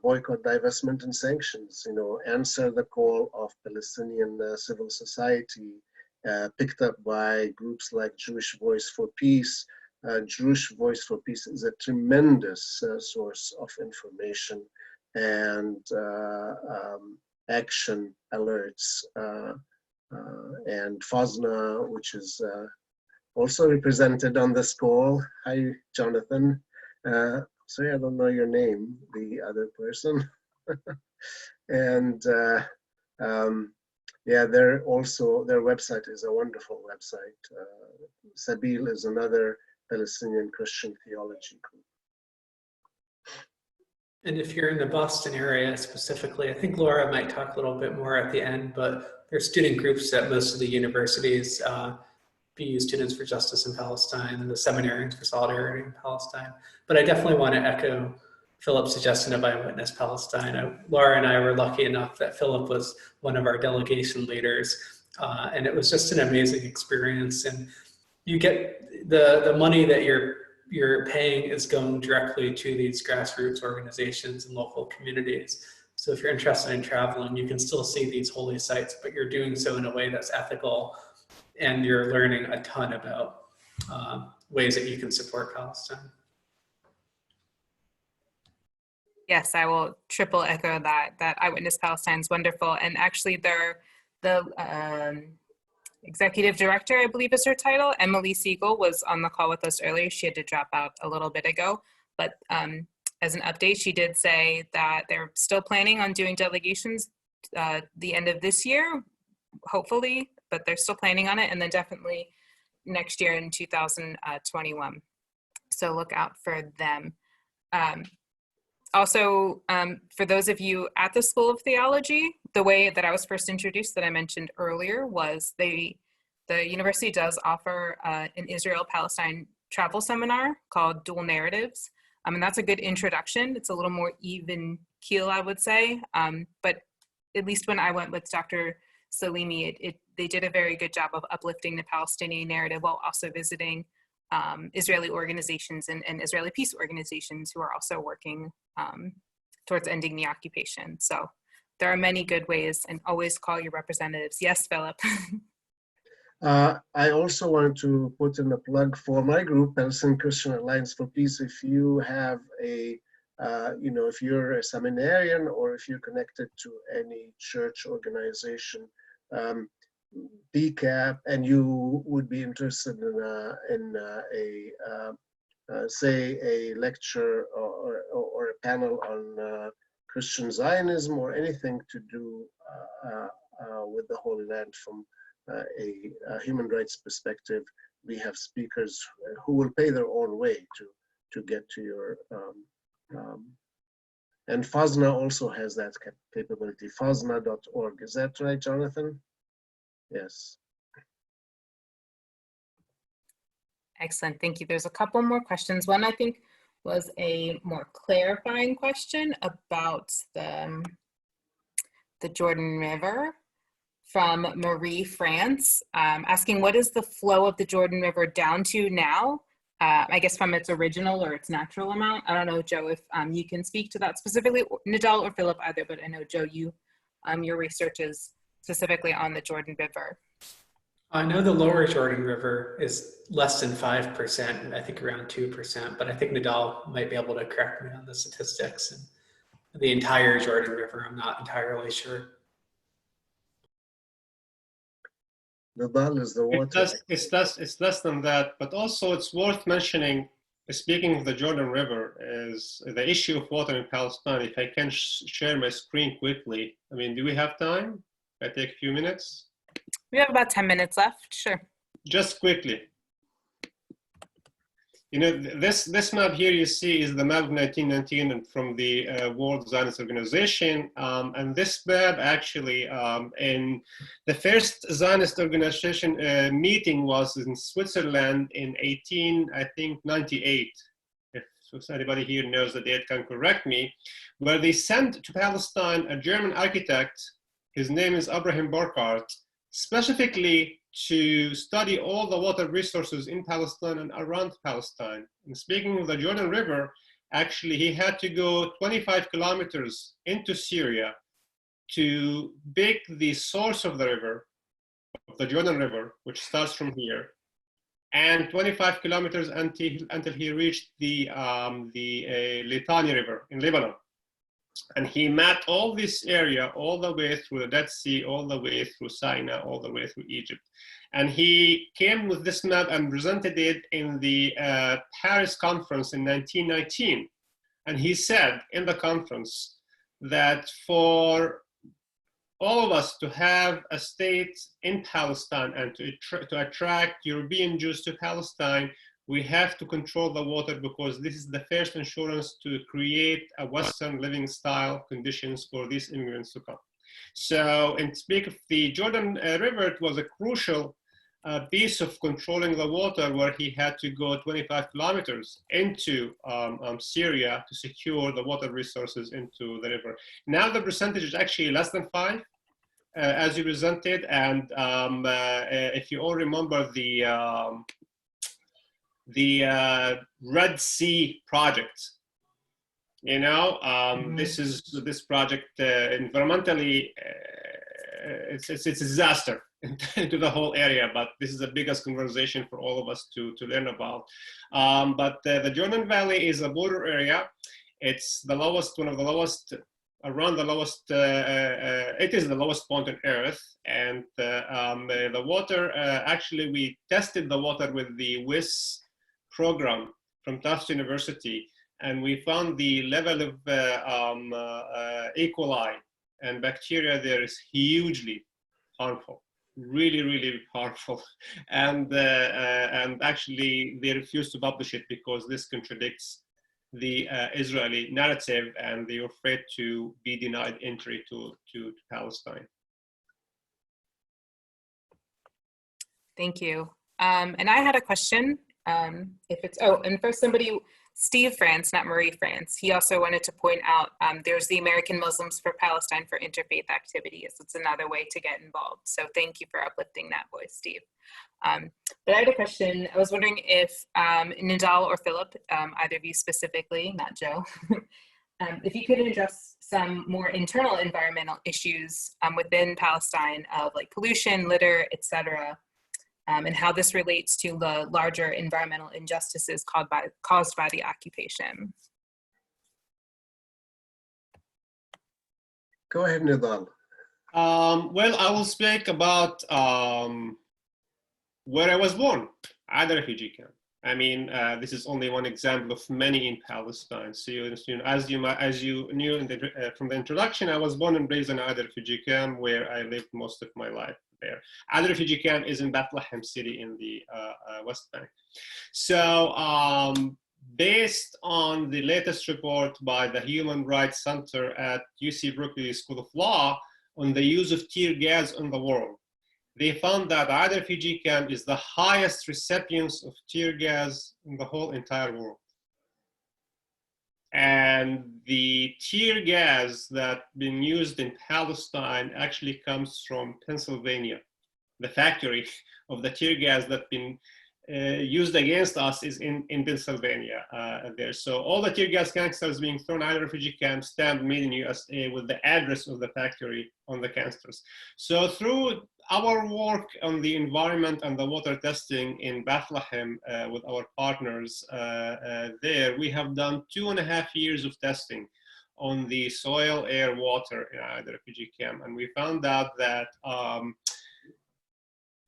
boycott, divestment, and sanctions. You know, answer the call of Palestinian civil society, picked up by groups like Jewish Voice for Peace. Jewish Voice for Peace is a tremendous source of information and action alerts, and FOSNA, which is also represented on this call. Hi, Jonathan. Sorry, I don't know your name, the other person. And yeah, their website is a wonderful website. Sabil is another Palestinian Christian theology group. And if you're in the Boston area specifically, I think Laura might talk a little bit more at the end, but there's student groups at most of the universities, BU Students for Justice in Palestine and the Seminarians for Solidarity in Palestine. But I definitely want to echo Philip's suggestion of Eyewitness Palestine. Laura and I were lucky enough that Philip was one of our delegation leaders, and it was just an amazing experience. And you get the money that you're paying is going directly to these grassroots organizations and local communities. So if you're interested in traveling, you can still see these holy sites, but you're doing so in a way that's ethical, and you're learning a ton about ways that you can support Palestine. Yes, I will triple echo that Eyewitness Palestine is wonderful. And actually the executive director, I believe is her title, Emily Siegel, was on the call with us earlier. She had to drop out a little bit ago, but as an update, she did say that they're still planning on doing delegations the end of this year, hopefully, but they're still planning on it, and then definitely next year in 2021. So look out for them. Also, for those of you at the School of Theology, the way that I was first introduced that I mentioned earlier was the university does offer an Israel-Palestine travel seminar called Dual Narratives. And that's a good introduction. It's a little more even keel, I would say. But at least when I went with Dr. Salimi, they did a very good job of uplifting the Palestinian narrative while also visiting Israeli organizations and Israeli peace organizations who are also working towards ending the occupation. So there are many good ways, and always call your representatives. Yes, Philip. I also want to put in a plug for my group, Palestinian Christian Alliance for Peace. If you have a, if you're a seminarian or if you're connected to any church organization, PCAP, and you would be interested in say a lecture or a panel on Christian Zionism or anything to do with the Holy Land from a human rights perspective, we have speakers who will pay their own way to get to your, and FASNA also has that capability, fasna.org. Is that right, Jonathan? Yes. Excellent, thank you. There's a couple more questions. One, I think, was a more clarifying question about the Jordan River from Marie France, asking what is the flow of the Jordan River down to now? I guess from its original or its natural amount. I don't know, Joe, if you can speak to that specifically, Nidal or Philip either, but I know, Joe, your research is specifically on the Jordan River. I know the lower Jordan River is less than 5%, I think around 2%, but I think Nidal might be able to correct me on the statistics. And the entire Jordan River, I'm not entirely sure. Nidal is the water. It's less than that, but also it's worth mentioning, speaking of the Jordan River, is the issue of water in Palestine. If I can share my screen quickly. I mean, do we have time? I take a few minutes. We have about 10 minutes left, sure. Just quickly. You know, this map here you see is the map of 1919 and from the World Zionist Organization. And this map actually, in the first Zionist organization meeting was in Switzerland in 1898. If anybody here knows the date can correct me, where they sent to Palestine a German architect. His name is Abraham Burkhardt, specifically to study all the water resources in Palestine and around Palestine. And speaking of the Jordan River, actually he had to go 25 kilometers into Syria to pick the source of the river, of the Jordan River, which starts from here, and 25 kilometers until he reached the Litani River in Lebanon. And he mapped all this area all the way through the Dead Sea, all the way through Sinai, all the way through Egypt. And he came with this map and presented it in the Paris conference in 1919. And he said in the conference that for all of us to have a state in Palestine and to attract European Jews to Palestine, we have to control the water because this is the first insurance to create a Western living style conditions for these immigrants to come. So, in speak of the Jordan River, it was a crucial piece of controlling the water where he had to go 25 kilometers into Syria to secure the water resources into the river. Now the percentage is actually less than 5, as you presented, and if you all remember the Red Sea project. You know, this project environmentally, it's a disaster into the whole area, but this is the biggest conversation for all of us to learn about. But the Jordan Valley is a border area. It's the lowest, one of the lowest, around the lowest, it is the lowest point on earth. And the water, actually we tested the water with the WIS program from Tufts University, and we found the level of E. coli and bacteria there is hugely harmful, really harmful, and actually they refuse to publish it because this contradicts the Israeli narrative, and they are afraid to be denied entry to Palestine. Thank you. And I had a question. If it's, and for somebody, Steve France, not Marie France, he also wanted to point out there's the American Muslims for Palestine for Interfaith activities. It's another way to get involved. So thank you for uplifting that voice, Steve. But I had a question. I was wondering if Nidal or Philip, either of you specifically, not Joe, if you could address some more internal environmental issues within Palestine of like pollution, litter, etc., and how this relates to the larger environmental injustices caused by the occupation. Go ahead, Nidal. Well, I will speak about where I was born, at a refugee camp. I mean, this is only one example of many in Palestine. So, as you knew from the introduction, I was born and raised in a refugee camp where I lived most of my life there. A refugee camp is in Bethlehem City in the West Bank. So, based on the latest report by the Human Rights Center at UC Berkeley School of Law on the use of tear gas in the world, they found that Al refugee camp is the highest recipients of tear gas in the whole entire world. And the tear gas that's been used in Palestine actually comes from Pennsylvania. The factory of the tear gas that's been used against us is in Pennsylvania there. So all the tear gas canisters being thrown out of refugee camps stamped made in USA with the address of the factory on the canisters. So through our work on the environment and the water testing in Bethlehem with our partners there, we have done 2.5 years of testing on the soil, air, water in the refugee camp. And we found out that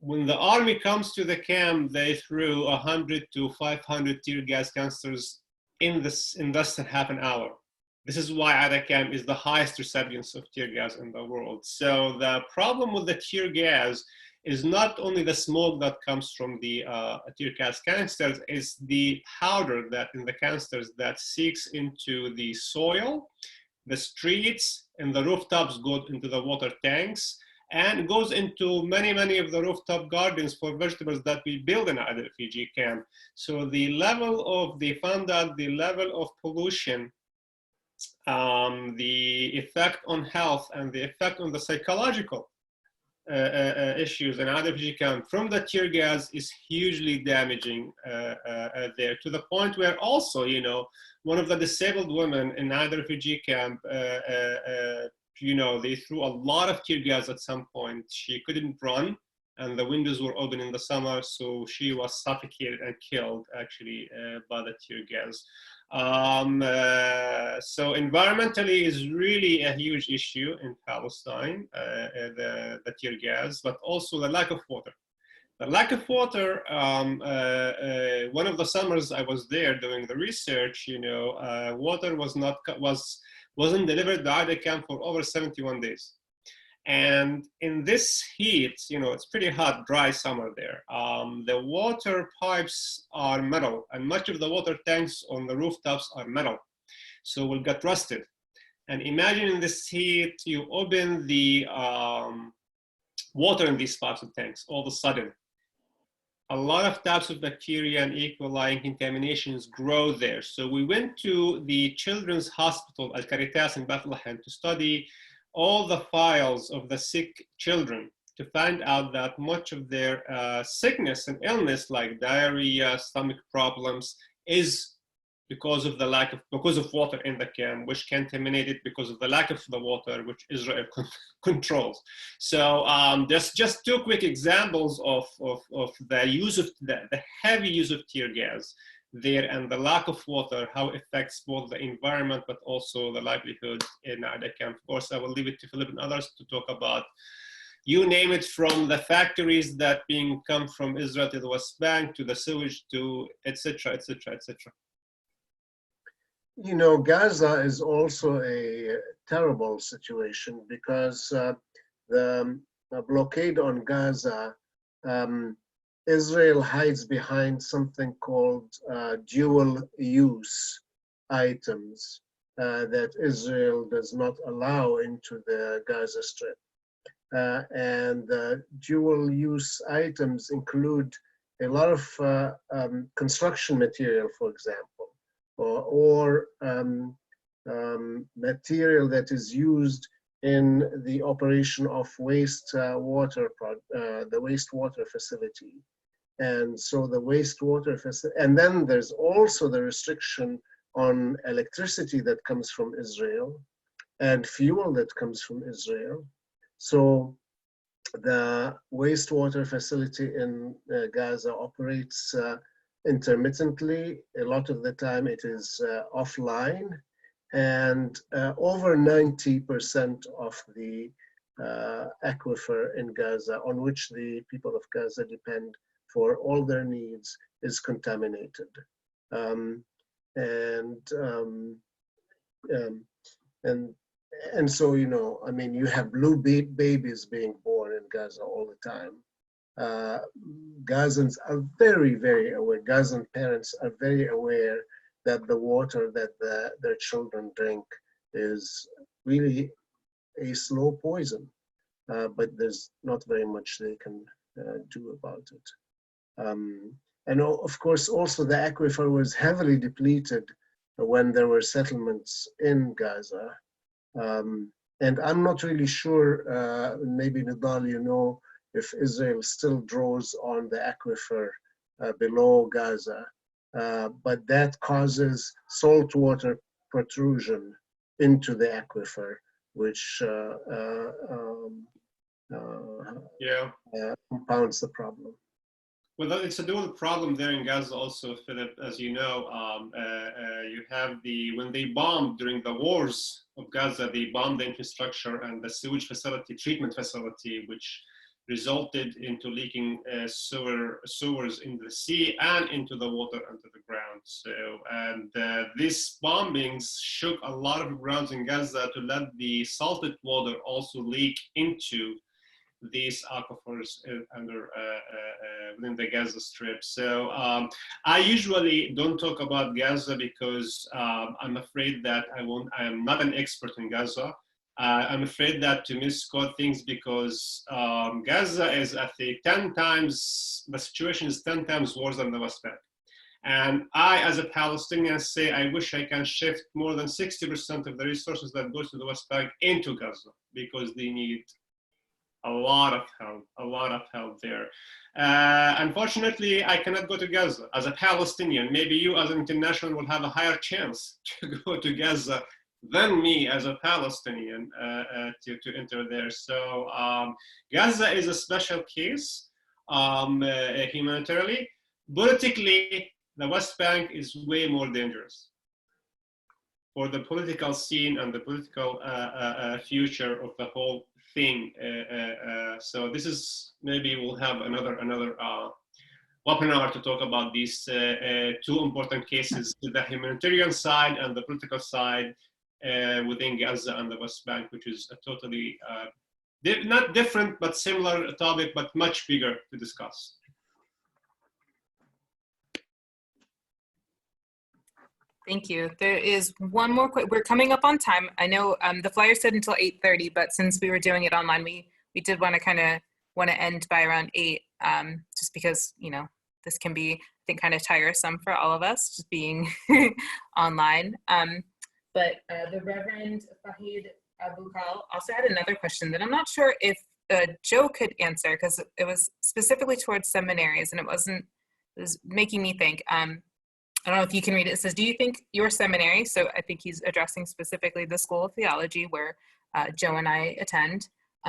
when the army comes to the camp, they threw 100 to 500 tear gas canisters in less than half an hour. This is why Ada camp is the highest recipients of tear gas in the world. So the problem with the tear gas is not only the smoke that comes from the tear gas canisters, is the powder that in the canisters that seeks into the soil, the streets, and the rooftops go into the water tanks, and goes into many of the rooftop gardens for vegetables that we build in a refugee camp. So they found out the level of pollution, the effect on health, and the effect on the psychological issues in a refugee camp from the tear gas is hugely damaging there, to the point where also, one of the disabled women in a refugee camp, they threw a lot of tear gas at some point. She couldn't run, and the windows were open in the summer, so she was suffocated and killed actually by the tear gas. So environmentally is really a huge issue in Palestine, the tear gas, but also the lack of water. The lack of water, one of the summers I was there doing the research, water wasn't delivered to the camp for over 71 days. And in this heat, it's pretty hot, dry summer there. The water pipes are metal, and much of the water tanks on the rooftops are metal. So will get rusted. And imagine in this heat, you open the water in these pipes and tanks, all of a sudden. A lot of types of bacteria and E. coli contaminations grow there. So we went to the Children's Hospital, Al-Caritas in Bethlehem, to study all the files of the sick children to find out that much of their sickness and illness, like diarrhea, stomach problems, is because of water in the camp, which contaminated because of the lack of the water, which Israel controls. So just two quick examples of the use of the heavy use of tear gas there, and the lack of water, how it affects both the environment but also the livelihood in the camp. Of course, I will leave it to Philip and others to talk about, you name it, from the factories that come from Israel to the West Bank, to the sewage, to etc. Gaza is also a terrible situation because the blockade on Gaza, Israel hides behind something called dual use items that Israel does not allow into the Gaza Strip. And dual use items include a lot of construction material, for example, or material that is used in the operation of the wastewater facility And so the wastewater facility, and then there's also the restriction on electricity that comes from Israel and fuel that comes from Israel. So the wastewater facility in Gaza operates intermittently. A lot of the time it is offline, and over 90% of the aquifer in Gaza, on which the people of Gaza depend for all their needs, is contaminated. And so, you know, I mean, you have blue babies being born in Gaza all the time. Gazans are very, very aware. Gazan parents are very aware that the water that their children drink is really a slow poison, but there's not very much they can do about it. And of course, also the aquifer was heavily depleted when there were settlements in Gaza. And I'm not really sure, maybe Nidal, you know, if Israel still draws on the aquifer below Gaza, but that causes saltwater protrusion into the aquifer, which compounds the problem. Well, it's a dual problem there in Gaza also, Philip. As you know, you have when they bombed during the wars of Gaza, they bombed the infrastructure and the sewage facility, treatment facility, which resulted into leaking sewers in the sea and into the water under the ground. So, and these bombings shook a lot of grounds in Gaza to let the salted water also leak into these aquifers within the Gaza Strip. So I usually don't talk about Gaza because I'm afraid that I am not an expert in Gaza. I'm afraid that to misquote things because Gaza is at the 10 times, the situation is 10 times worse than the West Bank. And I, as a Palestinian, say I wish I can shift more than 60% of the resources that go to the West Bank into Gaza because they need a lot of help there. Unfortunately, I cannot go to Gaza as a Palestinian. Maybe you as an international will have a higher chance to go to Gaza than me as a Palestinian to enter there. So Gaza is a special case humanitarily. Politically, the West Bank is way more dangerous for the political scene and the political future of the whole thing. So this is, maybe we'll have another webinar to talk about these two important cases, the humanitarian side and the political side within Gaza and the West Bank, which is a totally, not different, but similar topic, but much bigger to discuss. Thank you. There is one more quick, we're coming up on time. I know the flyer said until 8:30, but since we were doing it online, we did want to end by around 8, just because, you know, this can be, I think, kind of tiresome for all of us, just being online. But the Reverend Fahid Abukal also had another question that I'm not sure if Joe could answer, because it was specifically towards seminaries, and it was making me think. I don't know if you can read it. It says, do you think your seminary, so I think he's addressing specifically the School of Theology where Joe and I attend,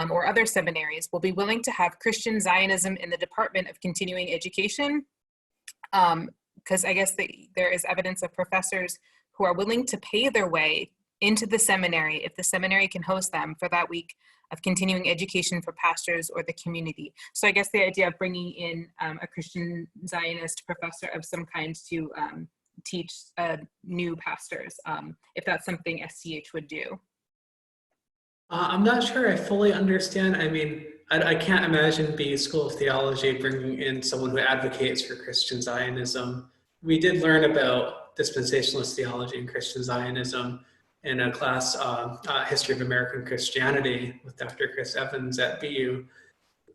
or other seminaries, will be willing to have Christian Zionism in the Department of Continuing Education? Because I guess there is evidence of professors who are willing to pay their way into the seminary if the seminary can host them for that week of continuing education for pastors or the community. So I guess the idea of bringing in a Christian Zionist professor of some kind to teach new pastors, if that's something STH would do. I'm not sure I fully understand. I mean, I can't imagine the School of Theology bringing in someone who advocates for Christian Zionism. We did learn about dispensationalist theology and Christian Zionism in a class, History of American Christianity with Dr. Chris Evans at BU.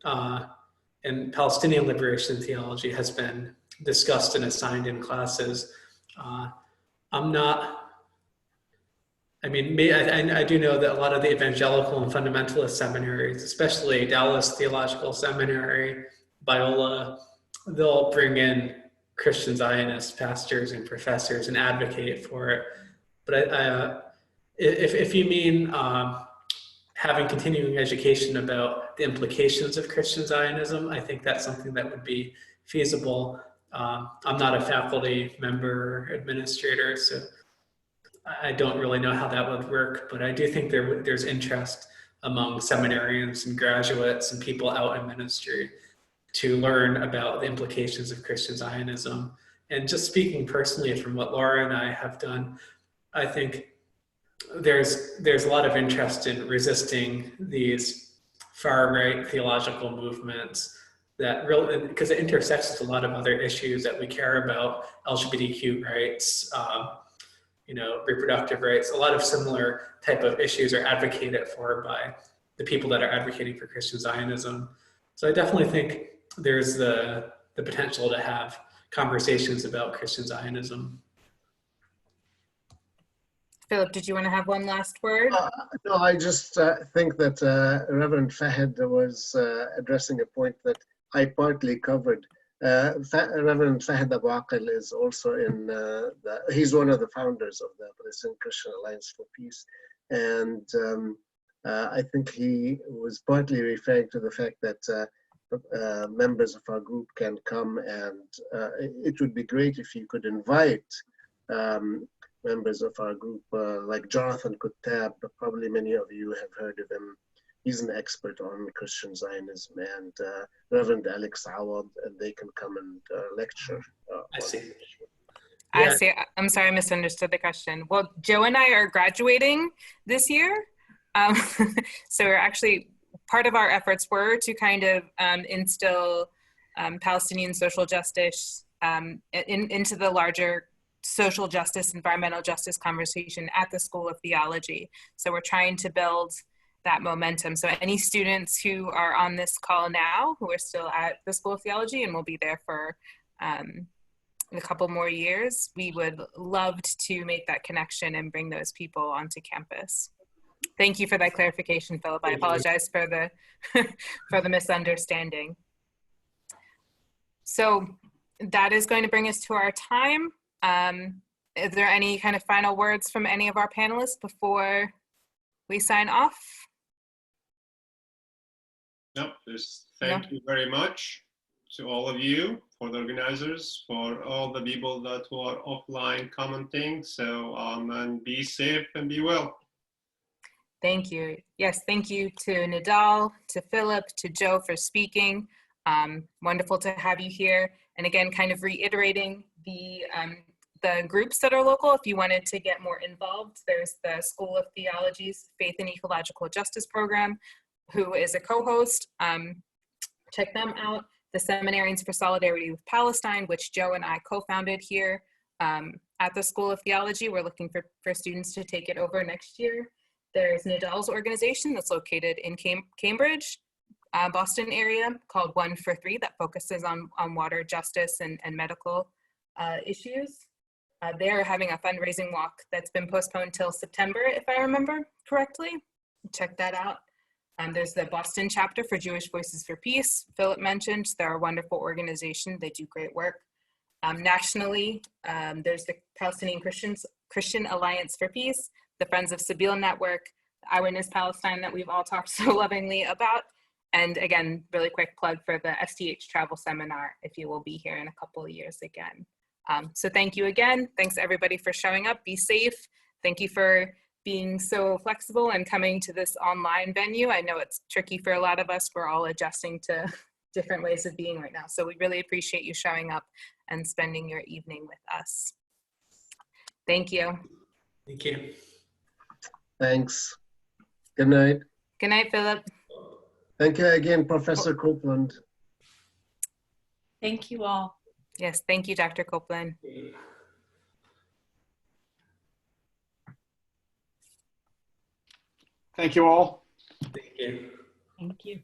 And Palestinian liberation theology has been discussed and assigned in classes. I do know that a lot of the evangelical and fundamentalist seminaries, especially Dallas Theological Seminary, Viola, they'll bring in Christian Zionist pastors and professors and advocate for it. But if you mean having continuing education about the implications of Christian Zionism, I think that's something that would be feasible. I'm not a faculty member or administrator, so I don't really know how that would work, but I do think there's interest among seminarians and graduates and people out in ministry to learn about the implications of Christian Zionism. And just speaking personally from what Laura and I have done, I think there's a lot of interest in resisting these far-right theological movements that really, because it intersects with a lot of other issues that we care about, LGBTQ rights, reproductive rights. A lot of similar type of issues are advocated for by the people that are advocating for Christian Zionism. So I definitely think there's the potential to have conversations about Christian Zionism. Philip, did you want to have one last word? No, I just think that Reverend Fahed was addressing a point that I partly covered. Reverend Fahed Abu Aqil is also he's one of the founders of the Palestinian Christian Alliance for Peace. And I think he was partly referring to the fact that members of our group can come, and it would be great if you could invite members of our group like Jonathan Kuttab. Probably many of you have heard of him. He's an expert on Christian Zionism, and Reverend Alex Awad, and they can come and lecture. I see. I see. I'm sorry, I misunderstood the question. Well, Joe and I are graduating this year. So we're actually, part of our efforts were to kind of instill Palestinian social justice into the larger social justice, environmental justice conversation at the School of Theology. So we're trying to build that momentum. So any students who are on this call now, who are still at the School of Theology and will be there for a couple more years, we would love to make that connection and bring those people onto campus. Thank you for that clarification, Philip. I apologize for the for the misunderstanding. So that is going to bring us to our time. Is there any kind of final words from any of our panelists before we sign off? No, just thank you very much to all of you, for the organizers, for all the people that who are offline commenting. So and be safe and be well. Thank you. Yes, thank you to Nidal, to Philip, to Joe for speaking. Wonderful to have you here. And again, kind of reiterating the groups that are local. If you wanted to get more involved, there's the School of Theology's Faith and Ecological Justice Program, who is a co-host. Check them out. The Seminarians for Solidarity with Palestine, which Joe and I co-founded here at the School of Theology. We're looking for students to take it over next year. There's Nidal's organization that's located in Cambridge, Boston area, called 1 for 3, that focuses on water justice and medical issues. They're having a fundraising walk that's been postponed till September, if I remember correctly. Check that out. There's the Boston chapter for Jewish Voices for Peace. Philip mentioned they're a wonderful organization. They do great work. Nationally, there's the Palestinian Christian Alliance for Peace, the Friends of Sabeel Network, Eyewitness Palestine that we've all talked so lovingly about. And again, really quick plug for the STH Travel Seminar, if you will be here in a couple of years again. So thank you again. Thanks everybody for showing up. Be safe. Thank you for being so flexible and coming to this online venue. I know it's tricky for a lot of us. We're all adjusting to different ways of being right now. So we really appreciate you showing up and spending your evening with us. Thank you. Thank you. Thanks. Good night. Good night, Philip. Thank you again, Professor Copeland. Thank you all. Yes, thank you, Dr. Copeland. Thank you all. Thank you. Thank you.